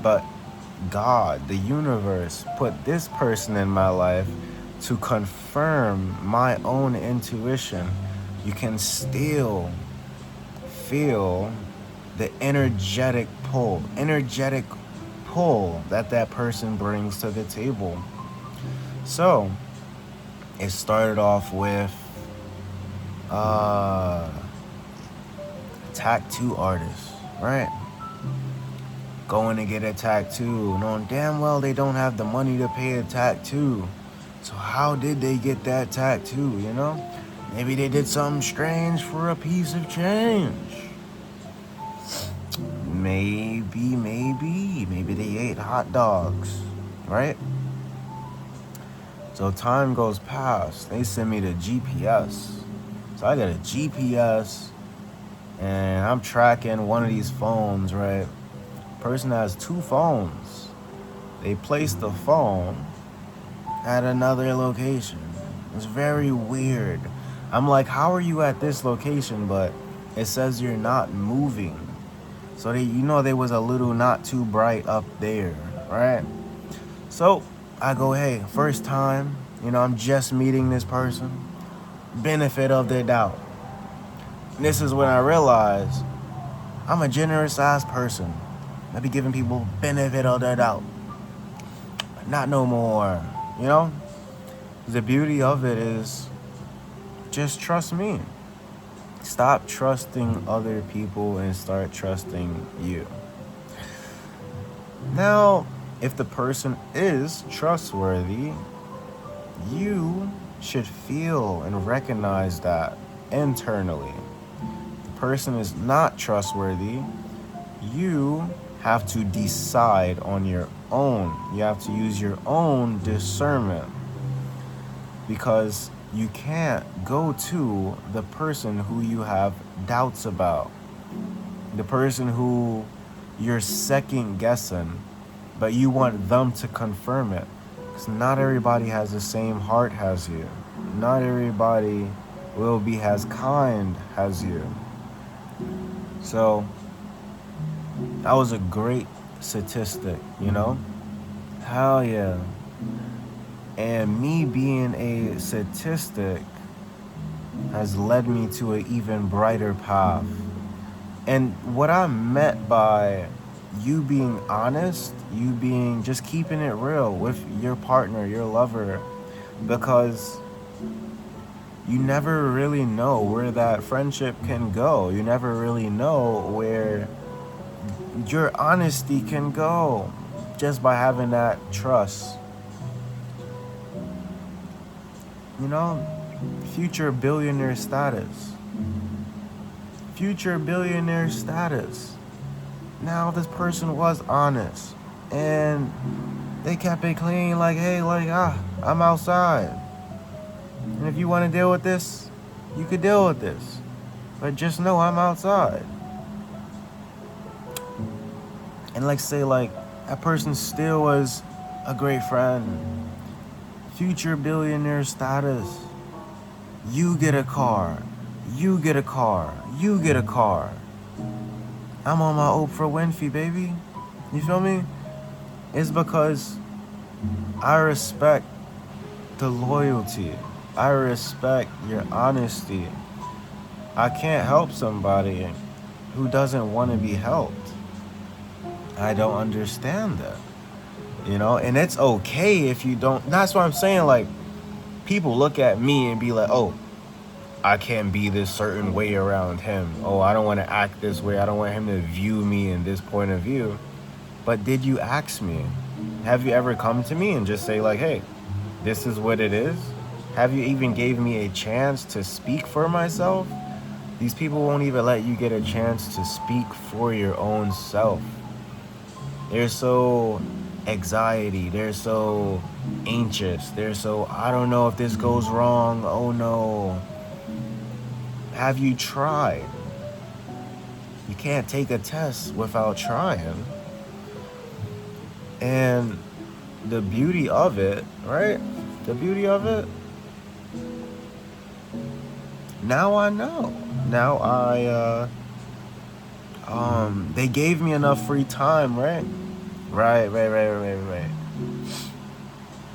A: But God, the universe, put this person in my life to confirm my own intuition. You can still feel the energetic pull that person brings to the table. So it started off with tattoo artists, right? Going to get a tattoo, knowing damn well they don't have the money to pay a tattoo. So how did they get that tattoo, Maybe they did something strange for a piece of change. Maybe they ate hot dogs, right? So time goes past. They send me the GPS. So I got a GPS, and I'm tracking one of these phones, right? Person has two phones. They placed the phone at another location. It's very weird. I'm like, how are you at this location, but it says you're not moving? So there was a little not too bright up there, right? So I go, hey, first time, I'm just meeting this person. Benefit of their doubt. And this is when I realized I'm a generous ass person. I be giving people benefit of the doubt. But not no more. You know? The beauty of it is just trust me. Stop trusting other people and start trusting you. Now, if the person is trustworthy, you should feel and recognize that internally. If the person is not trustworthy, you have to decide on your own. You have to use your own discernment, because you can't go to the person who you have doubts about, the person who you're second guessing, but you want them to confirm it. Because not everybody has the same heart as you. Not everybody will be as kind as you. So that was a great statistic, you know? Hell yeah. And me being a statistic has led me to an even brighter path. And what I meant by you being honest, you being just keeping it real with your partner, your lover, because you never really know where that friendship can go. You never really know where your honesty can go just by having that trust. You know, future billionaire status. Future billionaire status. Now this person was honest and they kept it clean, like, hey, like, I'm outside. And if you want to deal with this, you could deal with this. But just know I'm outside. And like say like that person still was a great friend. Future billionaire status. You get a car. You get a car. You get a car. I'm on my Oprah Winfrey, baby. You feel me? It's because I respect the loyalty. I respect your honesty. I can't help somebody who doesn't want to be helped. I don't understand that. You know, and it's okay if you don't. That's what I'm saying. Like, people look at me and be like, oh, I can't be this certain way around him. Oh, I don't want to act this way. I don't want him to view me in this point of view. But did you ask me? Have you ever come to me and just say like, hey, this is what it is? Have you even gave me a chance to speak for myself? These people won't even let you get a chance to speak for your own self. They're so anxiety. They're so anxious. They're so, I don't know if this goes wrong. Oh no. Have you tried? You can't take a test without trying. And the beauty of it, right? The beauty of it, now I know. Now they gave me enough free time, right? Right.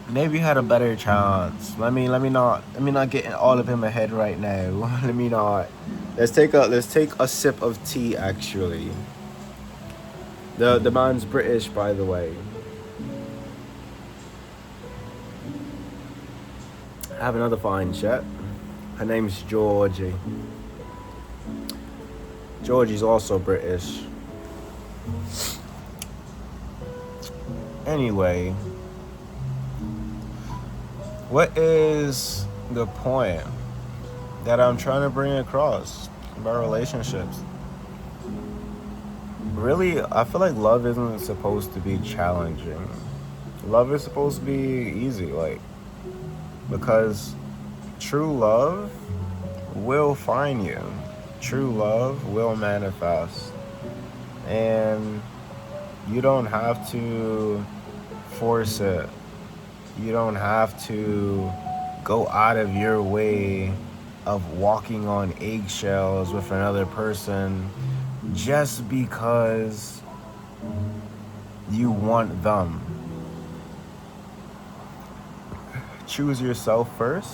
A: Maybe you had a better chance. Let me not get all up in my head right now. Let me not. Let's take a sip of tea actually. The man's British, by the way. I have another fine chat. Her name's Georgie. Georgie's also British. Anyway, what is the point that I'm trying to bring across about relationships? Really, I feel like love isn't supposed to be challenging. Love is supposed to be easy, like, because true love will find you. True love will manifest. And you don't have to force it. You don't have to go out of your way of walking on eggshells with another person just because you want them. Choose yourself first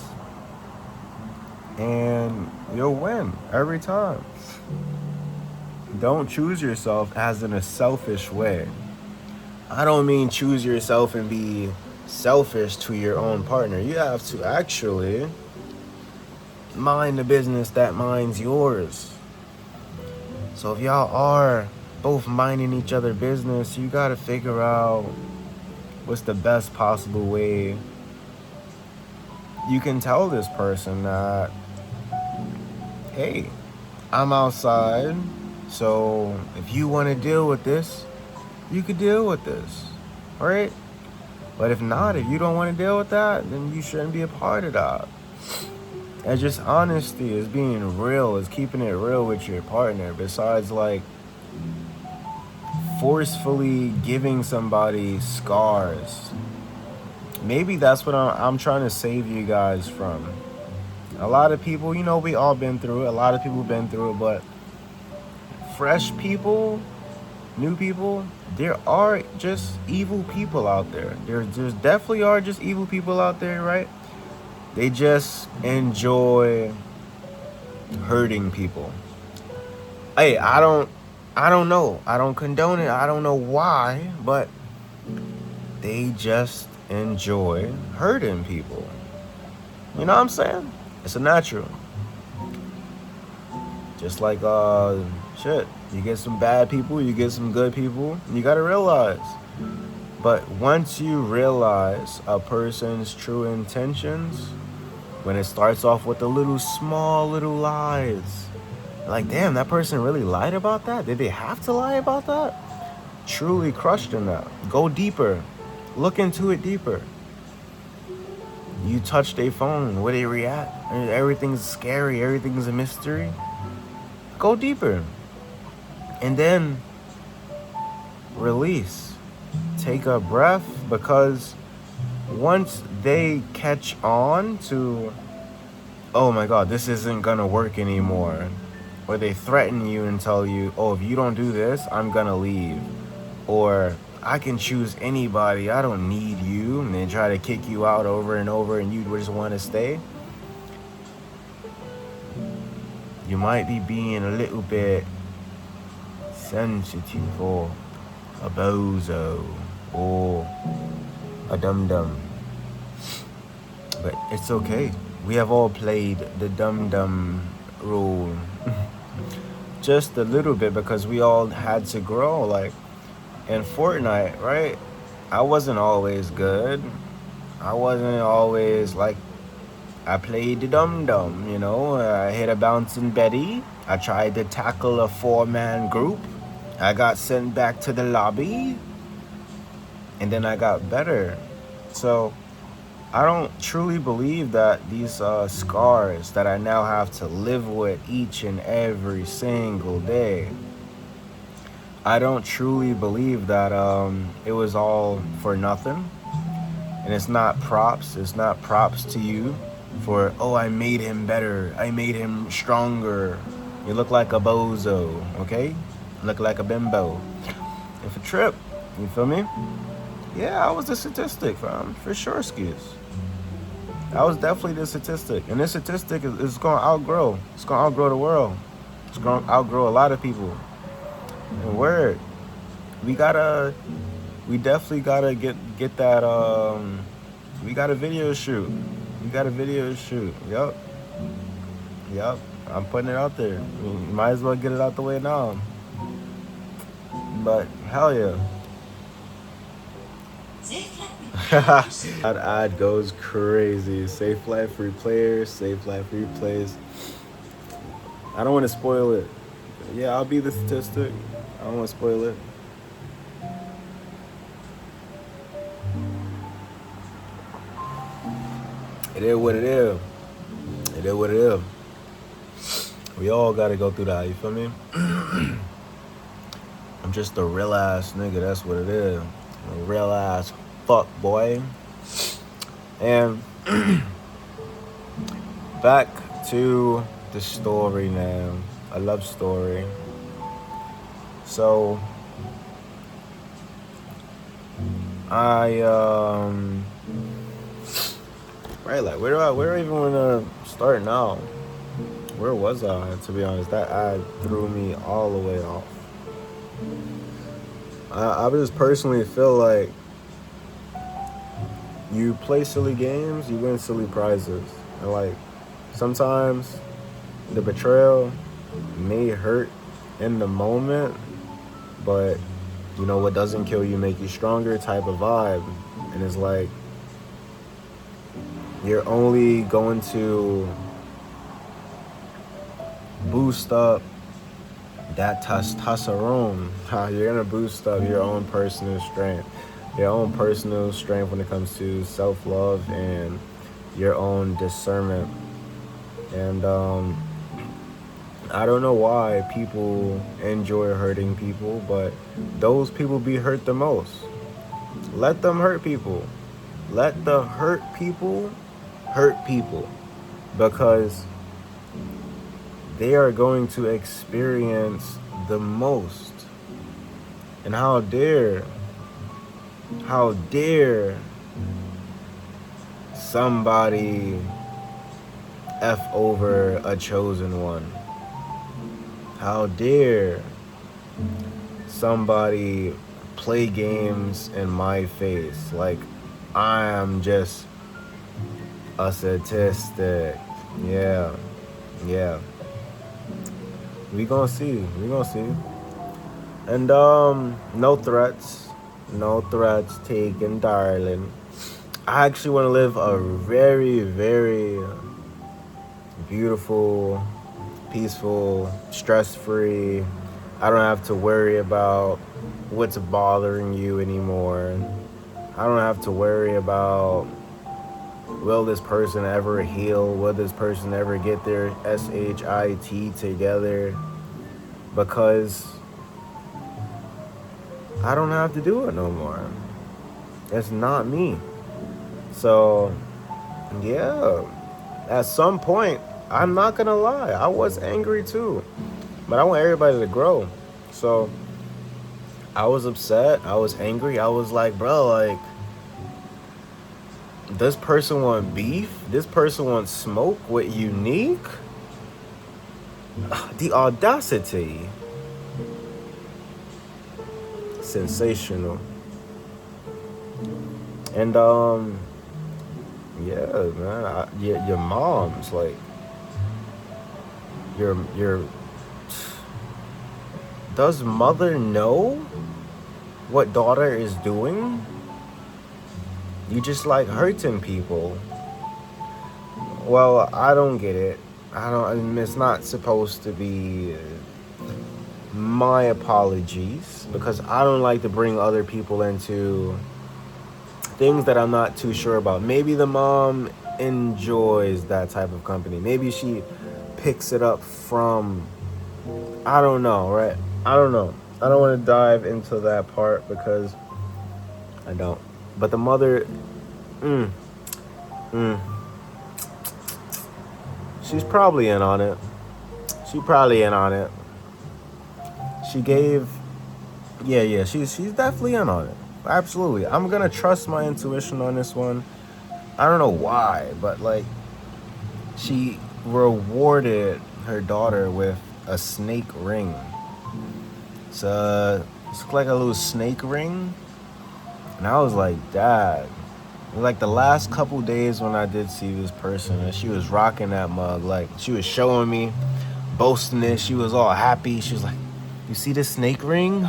A: and you'll win every time. Don't choose yourself as in a selfish way. I don't mean choose yourself and be selfish to your own partner. You have to actually mind the business that minds yours. So if y'all are both minding each other business, you gotta figure out what's the best possible way you can tell this person that, hey, I'm outside, so if you want to deal with this, you could deal with this, right? But if not, if you don't want to deal with that, then you shouldn't be a part of that. And just honesty is being real, is keeping it real with your partner. Besides, like, forcefully giving somebody scars. Maybe that's what I'm trying to save you guys from. A lot of people, we all been through it. A lot of people been through it, but fresh people, new people, there are just evil people out there. There's definitely are just evil people out there, right? They just enjoy hurting people. Hey, I don't know. I don't condone it. I don't know why, but they just enjoy hurting people. You know what I'm saying? It's a natural. Just like shit. You get some bad people, you get some good people, you gotta realize. But once you realize a person's true intentions, when it starts off with the small little lies, like, damn, that person really lied about that? Did they have to lie about that? Truly crushed in that. Go deeper. Look into it deeper. You touch their phone, where they react. Everything's scary, everything's a mystery. Go deeper. And then release. Take a breath, because once they catch on to, oh my God, this isn't gonna work anymore, or they threaten you and tell you, oh, if you don't do this, I'm gonna leave, or I can choose anybody, I don't need you, and they try to kick you out over and over and you just want to stay, you might be being a little bit sensitive, or a bozo, or a dum-dum. But it's okay. We have all played the dum-dum role just a little bit, because we all had to grow. Like in Fortnite, right? I wasn't always good. I wasn't always like, I played the dum-dum, I hit a bouncing Betty. I tried to tackle a 4-man group. I got sent back to the lobby. And then I got better. So I don't truly believe that these scars that I now have to live with each and every single day, I don't truly believe that it was all for nothing. And it's not props. It's not props to you for, oh, I made him better. I made him stronger. You look like a bozo, okay? Look like a bimbo. If a trip, you feel me? Yeah, I was the statistic, fam, for sure, skis. I was definitely the statistic. And this statistic is going to outgrow. It's going to outgrow the world. It's going to outgrow a lot of people. And word, we definitely gotta get that, we got a video shoot. We got a video shoot. Yup. I'm putting it out there. You might as well get it out the way now. But hell yeah. That ad goes crazy. Safe life free players, safe life free plays. I don't want to spoil it. Yeah, I'll be the statistic. I don't want to spoil it. It is what it is. It is what it is. We all gotta go through that, you feel me? I'm just a real ass nigga, that's what it is. A real ass fuck boy. And back to the story now. A love story. So right, like where do I even wanna start now? Where was I, to be honest? That ad threw me all the way off. I just personally feel like you play silly games, you win silly prizes. And like, sometimes the betrayal may hurt in the moment, but you know what doesn't kill you make you stronger type of vibe. And it's like, you're only going to boost up that testosterone. You're gonna boost up your own personal strength. Your own personal strength when it comes to self-love and your own discernment. And I don't know why people enjoy hurting people, but those people be hurt the most. Let them hurt people. Let the hurt people hurt people, because they are going to experience the most. And how dare somebody F over a chosen one? How dare somebody play games in my face like I am just a statistic? Yeah. We gonna see. And no threats taken, darling. I actually want to live a very, very beautiful, peaceful, stress-free. I don't have to worry about what's bothering you anymore. I don't have to worry about, will this person ever heal? Will this person ever get their SHIT together? Because I don't have to do it no more. It's not me. So, yeah, at some point, I'm not gonna lie, I was angry too. But I want everybody to grow. So, I was upset, I was angry, I was like, bro, like, this person want beef? This person wants smoke with Unique? The audacity. Sensational. And yeah, man, your mom's like, your does mother know what daughter is doing? You just like hurting people. Well, I don't get it. I mean, it's not supposed to be. My apologies, because I don't like to bring other people into things that I'm not too sure about. Maybe the mom enjoys that type of company. Maybe she picks it up from, I don't know, right? I don't know. I don't want to dive into that part because I don't. But the mother, she's probably in on it. She gave, she's definitely in on it. Absolutely. I'm gonna trust my intuition on this one. I don't know why, but like, she rewarded her daughter with a snake ring. It's like a little snake ring. And I was like, Dad. Like the last couple days when I did see this person, and she was rocking that mug, like she was showing me, boasting it. She was all happy. She was like, you see this snake ring?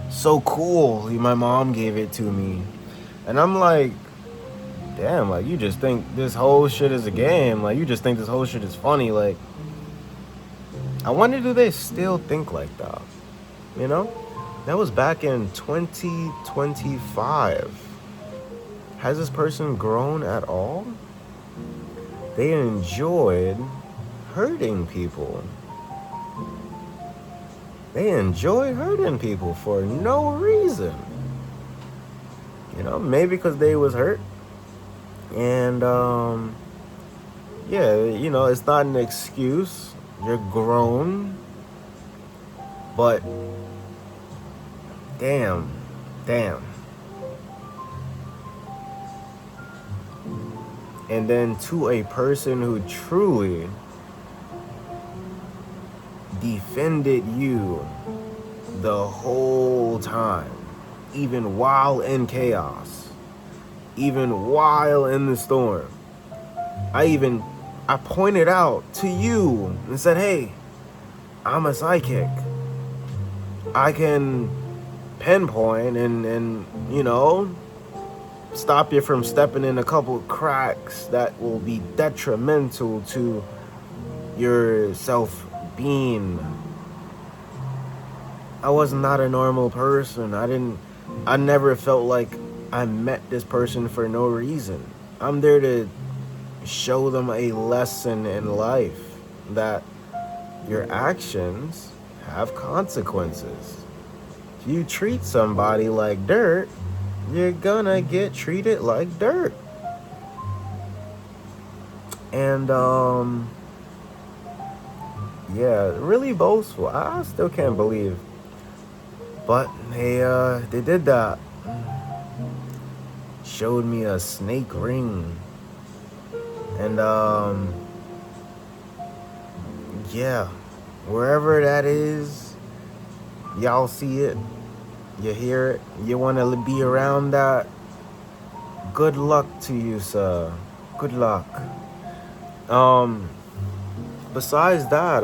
A: So cool. My mom gave it to me. And I'm like, damn, like you just think this whole shit is a game. Like you just think this whole shit is funny. Like, I wonder, do they still think like that? You know? That was back in 2025. Has this person grown at all? They enjoyed hurting people. They enjoy hurting people for no reason. You know, maybe because they was hurt. And, yeah, you know, it's not an excuse. You're grown. But, damn. And then to a person who truly defended you the whole time, even while in chaos, even while in the storm. I pointed out to you and said, hey, I'm a psychic. I can pinpoint and stop you from stepping in a couple of cracks that will be detrimental to your self-being. I was not a normal person. I never felt like I met this person for no reason. I'm there to show them a lesson in life that your actions have consequences. If you treat somebody like dirt, you're gonna get treated like dirt. And yeah, really boastful. I still can't believe, but they did that. Showed me a snake ring, and yeah, wherever that is, y'all see it, you hear it, you want to be around that. Good luck to you, sir. Good luck. Besides that,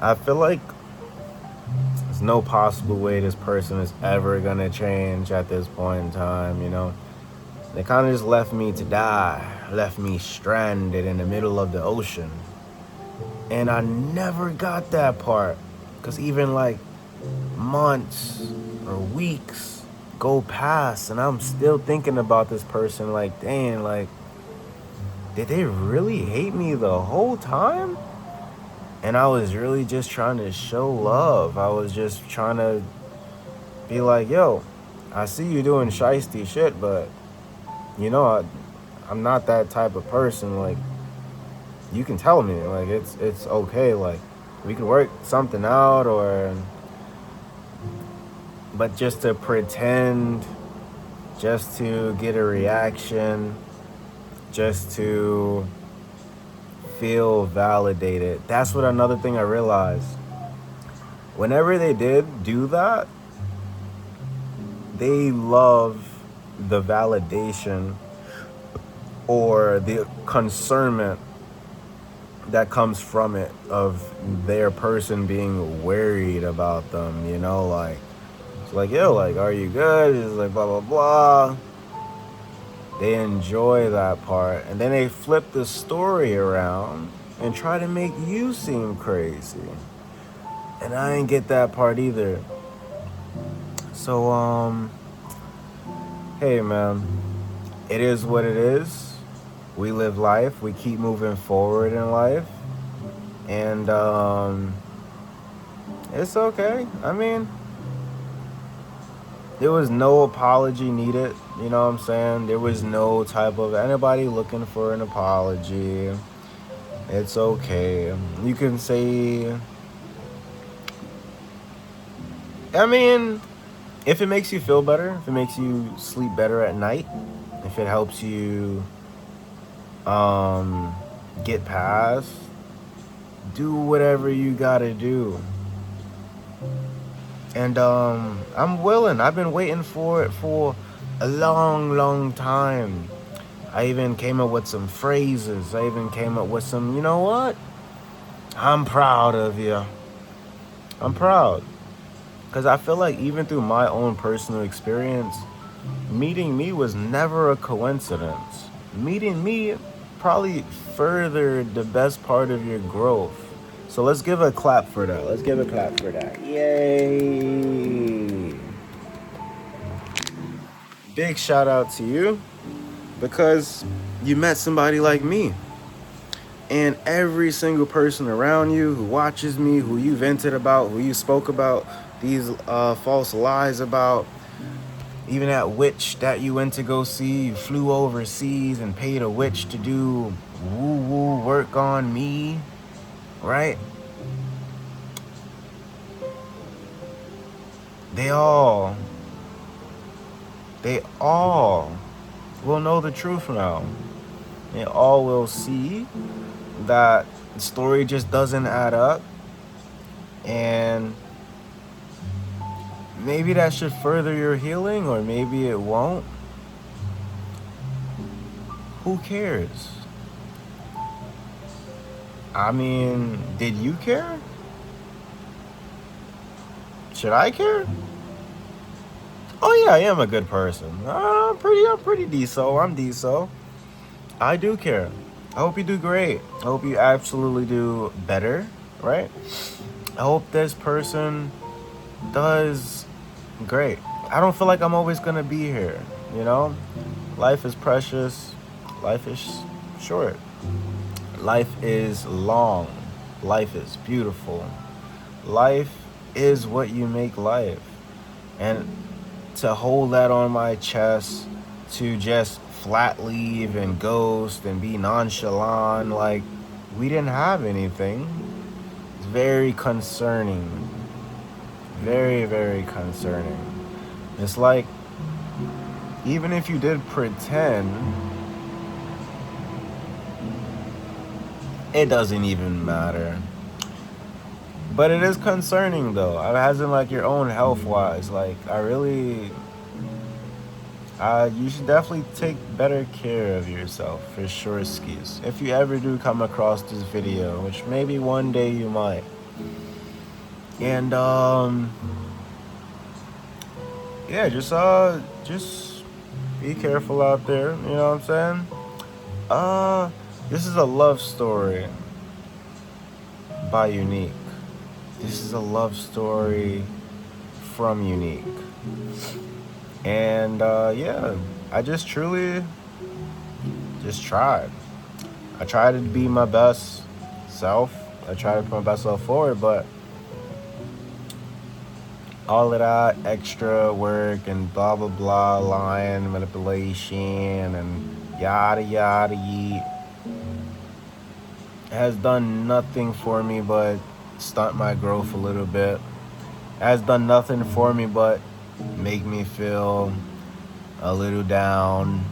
A: I feel like there's no possible way this person is ever gonna change at this point in time, They kind of just left me to die, left me stranded in the middle of the ocean. And I never got that part, because even like months or weeks go past and I'm still thinking about this person like, dang, like, did they really hate me the whole time? And I was really just trying to show love. I was just trying to be like, yo, I see you doing shiesty shit, but I'm not that type of person. Like, you can tell me, like, it's okay. Like, we can work something out, but just to pretend, just to get a reaction, just to feel validated. That's what another thing I realized. Whenever they did do that, they love the validation or the concernment that comes from it, of their person being worried about them, like, it's like, yo, like, are you good? It's like, blah, blah, blah. They enjoy that part. And then they flip the story around and try to make you seem crazy. And I ain't get that part either. So, hey, man, it is what it is. We live life. We keep moving forward in life. And, it's okay. I mean, there was no apology needed. You know what I'm saying? There was no type of anybody looking for an apology. It's okay. You can say, I mean, if it makes you feel better, if it makes you sleep better at night, if it helps you get past, do whatever you gotta do. And I'm willing. I've been waiting for it for a long, long time. I even came up with some phrases. I even came up with some, you know what? I'm proud of you. I'm proud. Because I feel like even through my own personal experience, meeting me was never a coincidence. Meeting me probably furthered the best part of your growth. So let's give a clap for that. Let's give a clap for that. Yay! Big shout out to you, because you met somebody like me. And every single person around you who watches me, who you vented about, who you spoke about these false lies about, even that witch that you went to go see, you flew overseas and paid a witch to do woo-woo work on me, right? They all will know the truth now. They all will see that the story just doesn't add up. And maybe that should further your healing, or maybe it won't. Who cares? I mean, did you care? Should I care? Oh yeah, I am a good person. I'm pretty decent. I'm decent. I do care. I hope you do great. I hope you absolutely do better, right? I hope this person does great. I don't feel like I'm always gonna be here, you know? Life is precious. Life is short. Life is long. Life is beautiful. Life is what you make life. And to hold that on my chest, to just flat leave and ghost and be nonchalant like we didn't have anything, it's very concerning. Very, very concerning. It's like, even if you did pretend, it doesn't even matter. But it is concerning though. As in like your own health wise. Like you should definitely take better care of yourself for sure, skis. If you ever do come across this video, which maybe one day you might. And yeah, just be careful out there, you know what I'm saying? This is a love story by Unique. This is a love story from Unique. And yeah, I just truly just tried. I tried to be my best self. I tried to put my best self forward, but all of that extra work and blah blah blah, lying, manipulation, and yada yada yeet has done nothing for me but stunt my growth a little bit. Has done nothing for me but make me feel a little down.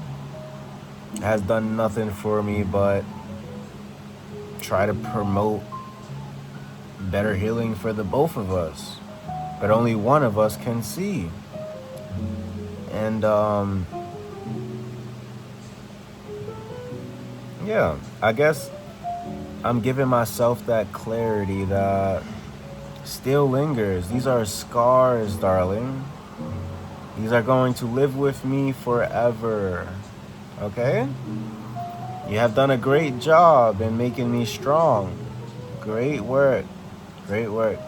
A: Has done nothing for me but try to promote better healing for the both of us. But only one of us can see. And yeah, I guess I'm giving myself that clarity that still lingers. These are scars, darling. These are going to live with me forever. Okay? You have done a great job in making me strong. Great work. Great work.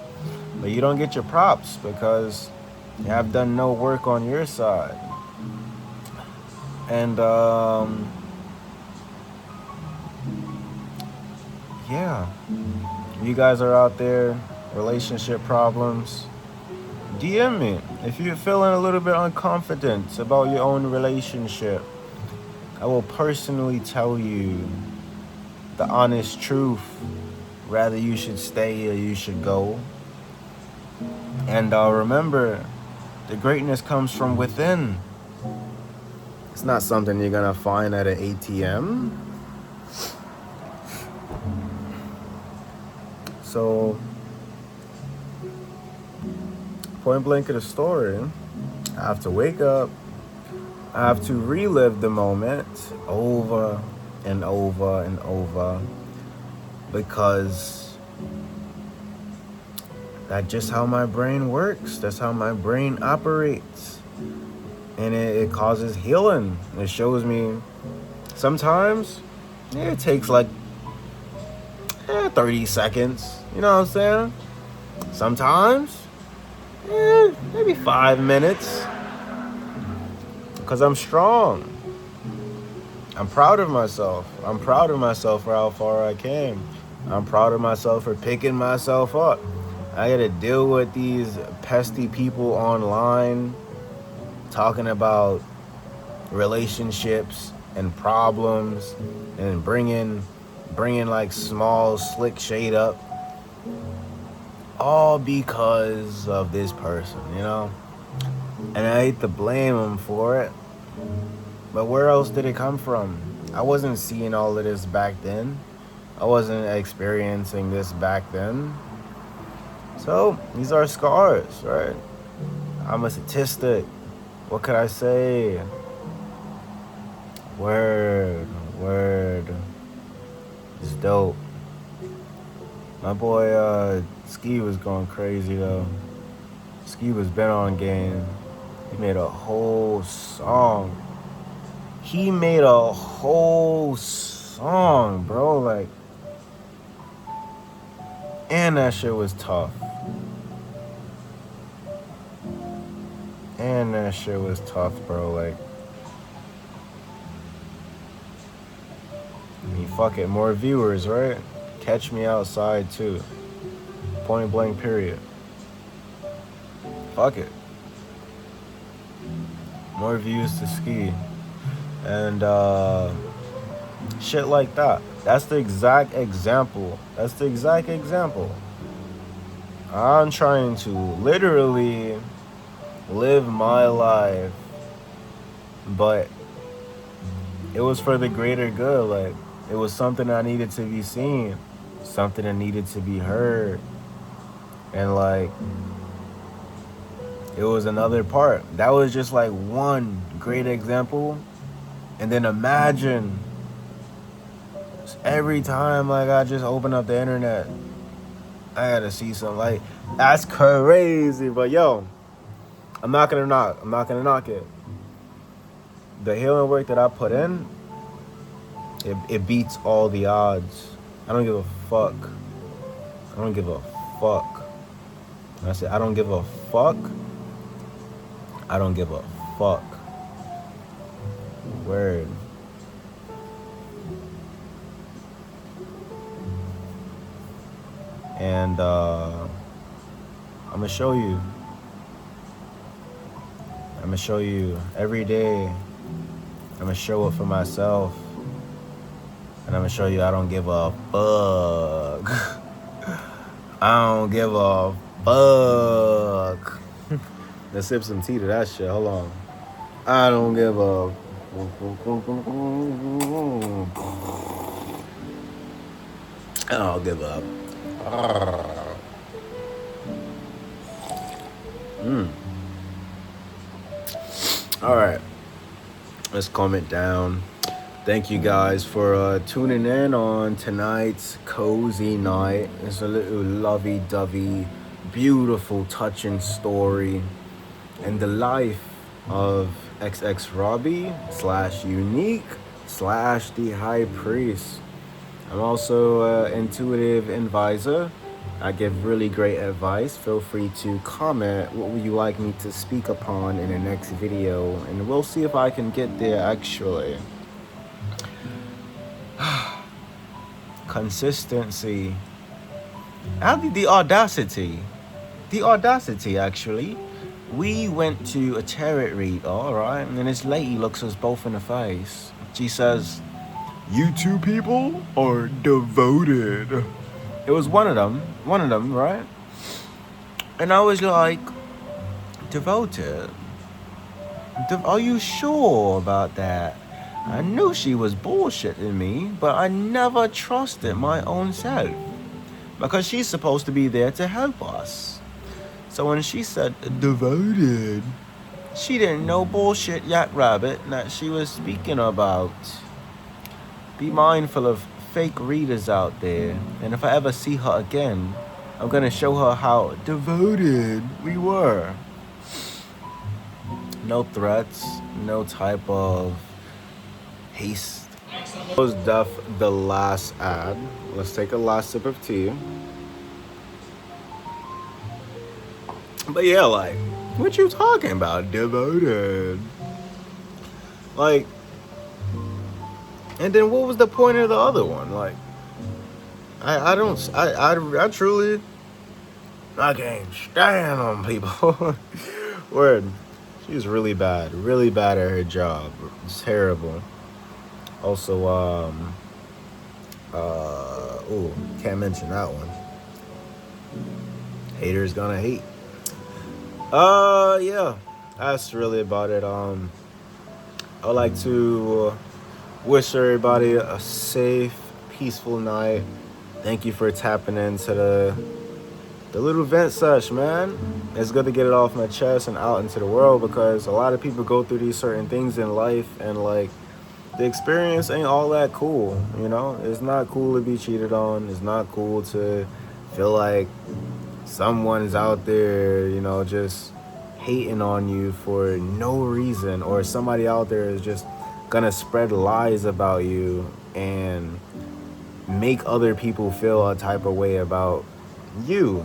A: But you don't get your props because you have done no work on your side. And yeah, you guys are out there, relationship problems, DM me if you're feeling a little bit unconfident about your own relationship. I will personally tell you the honest truth, whether you should stay or you should go. And remember, the greatness comes from within. It's not something you're gonna find at an ATM. So, point blank of the story, I have to wake up, I have to relive the moment over and over and over, because that's just how my brain works. That's how my brain operates. And it causes healing. It shows me sometimes it takes like 30 seconds. You know what I'm saying? Sometimes maybe 5 minutes. Because I'm strong. I'm proud of myself. I'm proud of myself for how far I came. I'm proud of myself for picking myself up. I gotta deal with these pesky people online talking about relationships and problems and bringing like small slick shade up, all because of this person, you know? And I hate to blame them for it, but where else did it come from? I wasn't seeing all of this back then. I wasn't experiencing this back then. So these are scars, right? I'm a statistic. What could I say? Word. It's dope. My boy Ski was going crazy though. Ski was bent on game. He made a whole song. Bro. Like, and that shit was tough. Bro. Like, I mean, fuck it. More viewers, right? Catch me outside too. Point blank period. Fuck it. More views to Ski. And shit like that. That's the exact example. I'm trying to literally live my life, but it was for the greater good. Like, it was something that needed to be seen, something that needed to be heard. And like, it was another part. That was just like one great example. And then imagine every time like I just open up the internet, I gotta see something. Like, that's crazy. But yo, I'm not gonna knock it. The healing work that I put in, it beats all the odds. I don't give a fuck. I said I don't give a fuck. Word. And I'm gonna show you every day. I'm gonna show it for myself, and I'm gonna show you I don't give a fuck. I don't give a fuck. Let's sip some tea to that shit. Hold on. I don't give a. I don't give up. All right. Let's calm it down. Thank you guys for tuning in on tonight's cozy night. It's a little lovey-dovey, beautiful, touching story in the life of XX Robbie / Unique / the High Priest. I'm also an intuitive advisor. I give really great advice. Feel free to comment what would you like me to speak upon in the next video, and we'll see if I can get there actually. Consistency. The audacity actually. We went to a tarot read, alright, and then this lady looks us both in the face. She says, "You two people are devoted." It was one of them, right? And I was like, devoted? Are you sure about that? I knew she was bullshitting me, but I never trusted my own self. Because she's supposed to be there to help us. So when she said devoted, she didn't know bullshit yak rabbit that she was speaking about. Be mindful of fake readers out there, and if I ever see her again, I'm gonna show her how devoted we were. No threats, no type of haste. That was the last ad. Let's take a last sip of tea. But yeah, like, what you talking about, devoted? Like, and then what was the point of the other one? Like, I truly, I can't stand on people. Word. She's really bad at her job. It's terrible. Also, can't mention that one. Haters gonna hate. Yeah, that's really about it. I'd like to wish everybody a safe, peaceful night. Thank you for tapping into the little vent sesh, man. It's good to get it off my chest and out into the world, because a lot of people go through these certain things in life, and like, the experience ain't all that cool, you know? It's not cool to be cheated on. It's not cool to feel like someone's out there, you know, just hating on you for no reason, or somebody out there is just gonna spread lies about you and make other people feel a type of way about you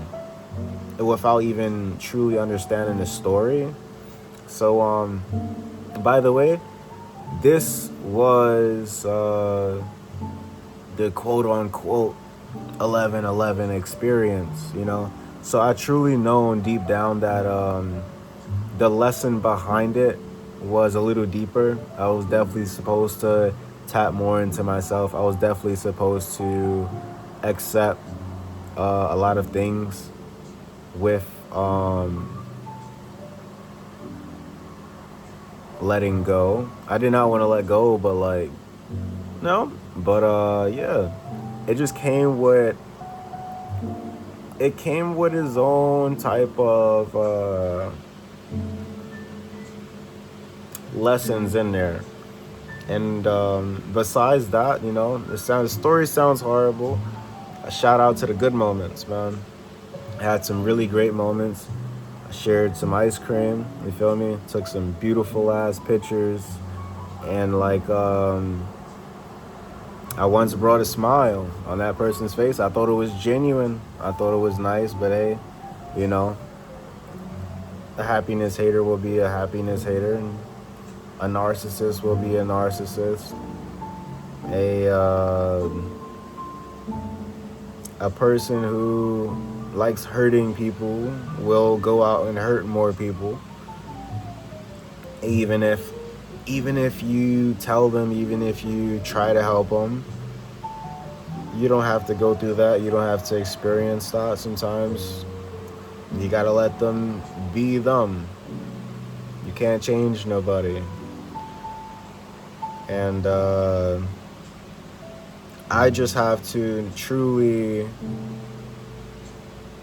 A: without even truly understanding the story. So by the way, this was the quote unquote 11/11 experience, you know. So I truly know deep down that the lesson behind it was a little deeper. I was definitely supposed to tap more into myself. I was definitely supposed to accept a lot of things with letting go. I did not want to let go, but like, no. But yeah, it just came with its own type of lessons in there. And besides that, you know, the story sounds horrible. A shout out to the good moments, man. I had some really great moments. I shared some ice cream, you feel me? Took some beautiful ass pictures. And like, I once brought a smile on that person's face. I thought it was genuine. I thought it was nice, but hey, you know, a happiness hater will be a happiness hater, and a narcissist will be a narcissist. A person who likes hurting people will go out and hurt more people. Even if you tell them, even if you try to help them, you don't have to go through that. You don't have to experience that. Sometimes you gotta let them be them. You can't change nobody. And I just have to truly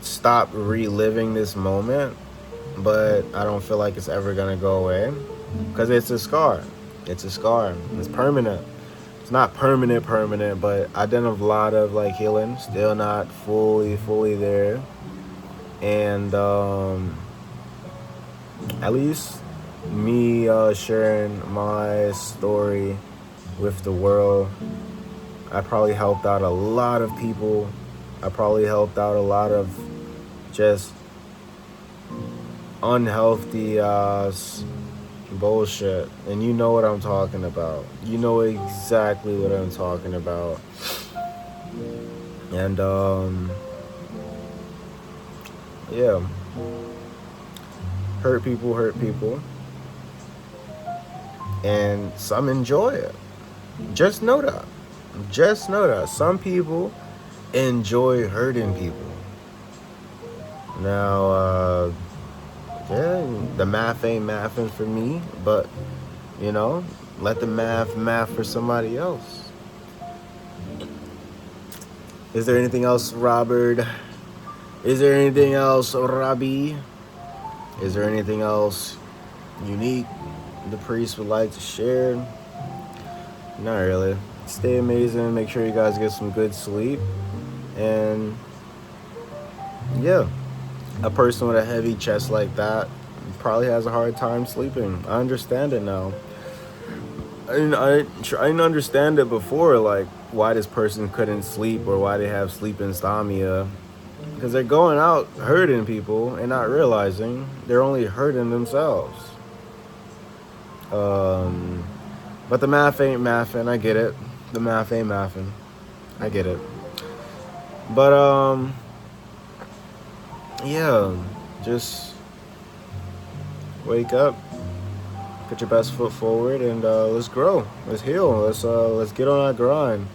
A: stop reliving this moment, but I don't feel like it's ever gonna go away, because it's a scar. It's a scar. It's permanent. It's not permanent, but I done a lot of like healing. Still not fully there. And at least me sharing my story with the world, I probably helped out a lot of people. I probably helped out a lot of just unhealthy bullshit. And you know what I'm talking about. You know exactly what I'm talking about. And yeah. Hurt people. And some enjoy it. Just know that. Some people enjoy hurting people. Now, yeah, the math ain't mathing for me, but, you know, let the math for somebody else. Is there anything else, Robert? Is there anything else, Robbie? Is there anything else unique the priest would like to share? Not really. Stay amazing. Make sure you guys get some good sleep. And yeah, a person with a heavy chest like that probably has a hard time sleeping. I understand it now. I didn't understand it before, like why this person couldn't sleep or why they have sleep insomnia. Because they're going out hurting people and not realizing they're only hurting themselves. But the math ain't mathing. I get it. The math ain't mathing. I get it. But yeah, just wake up, put your best foot forward, and let's grow. Let's heal. Let's get on our grind.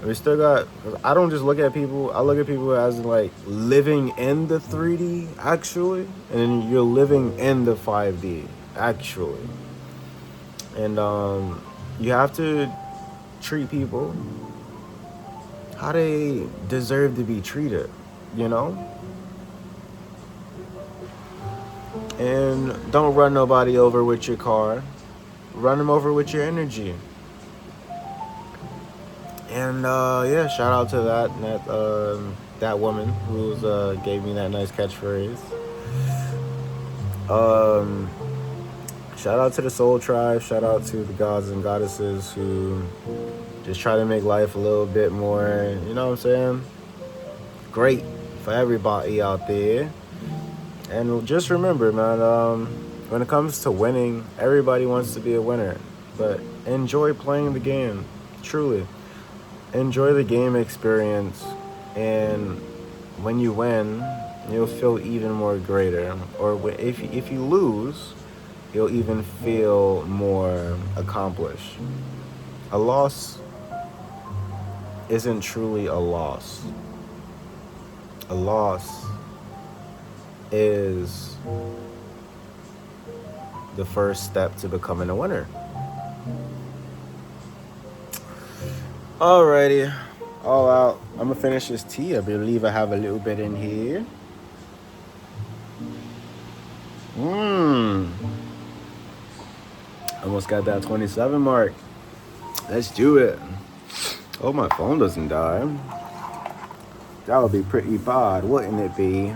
A: We still got. I don't just look at people. I look at people as like living in the 3D actually, and you're living in the 5D actually. And you have to treat people how they deserve to be treated, you know? And don't run nobody over with your car. Run them over with your energy. And yeah, shout out to that woman who gave me that nice catchphrase. Um, Shout out to the Soul Tribe. Shout out to the gods and goddesses who just try to make life a little bit more, you know what I'm saying? Great for everybody out there. And just remember, man, when it comes to winning, everybody wants to be a winner. But enjoy playing the game, truly. Enjoy the game experience. And when you win, you'll feel even more greater. Or if you lose, you'll even feel more accomplished. A loss isn't truly a loss. A loss is the first step to becoming a winner. Alrighty, all out. I'm gonna finish this tea. I believe I have a little bit in here. Almost got that 27 mark. Let's do it. Oh, my phone doesn't die. That would be pretty bad, wouldn't it be?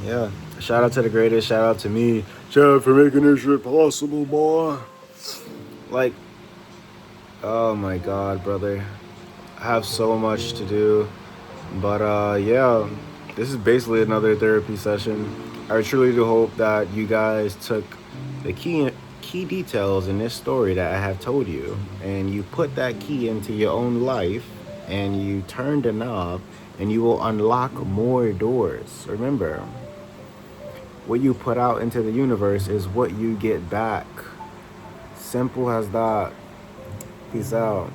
A: Yeah. Shout out to the greatest. Shout out to me. Shout out for making this shit possible, boy. Like, oh my God, brother. I have so much to do. But yeah, this is basically another therapy session. I truly do hope that you guys took the key details in this story that I have told you, and you put that key into your own life, and you turn the knob, and you will unlock more doors. Remember, what you put out into the universe is what you get back. Simple as that. Peace out.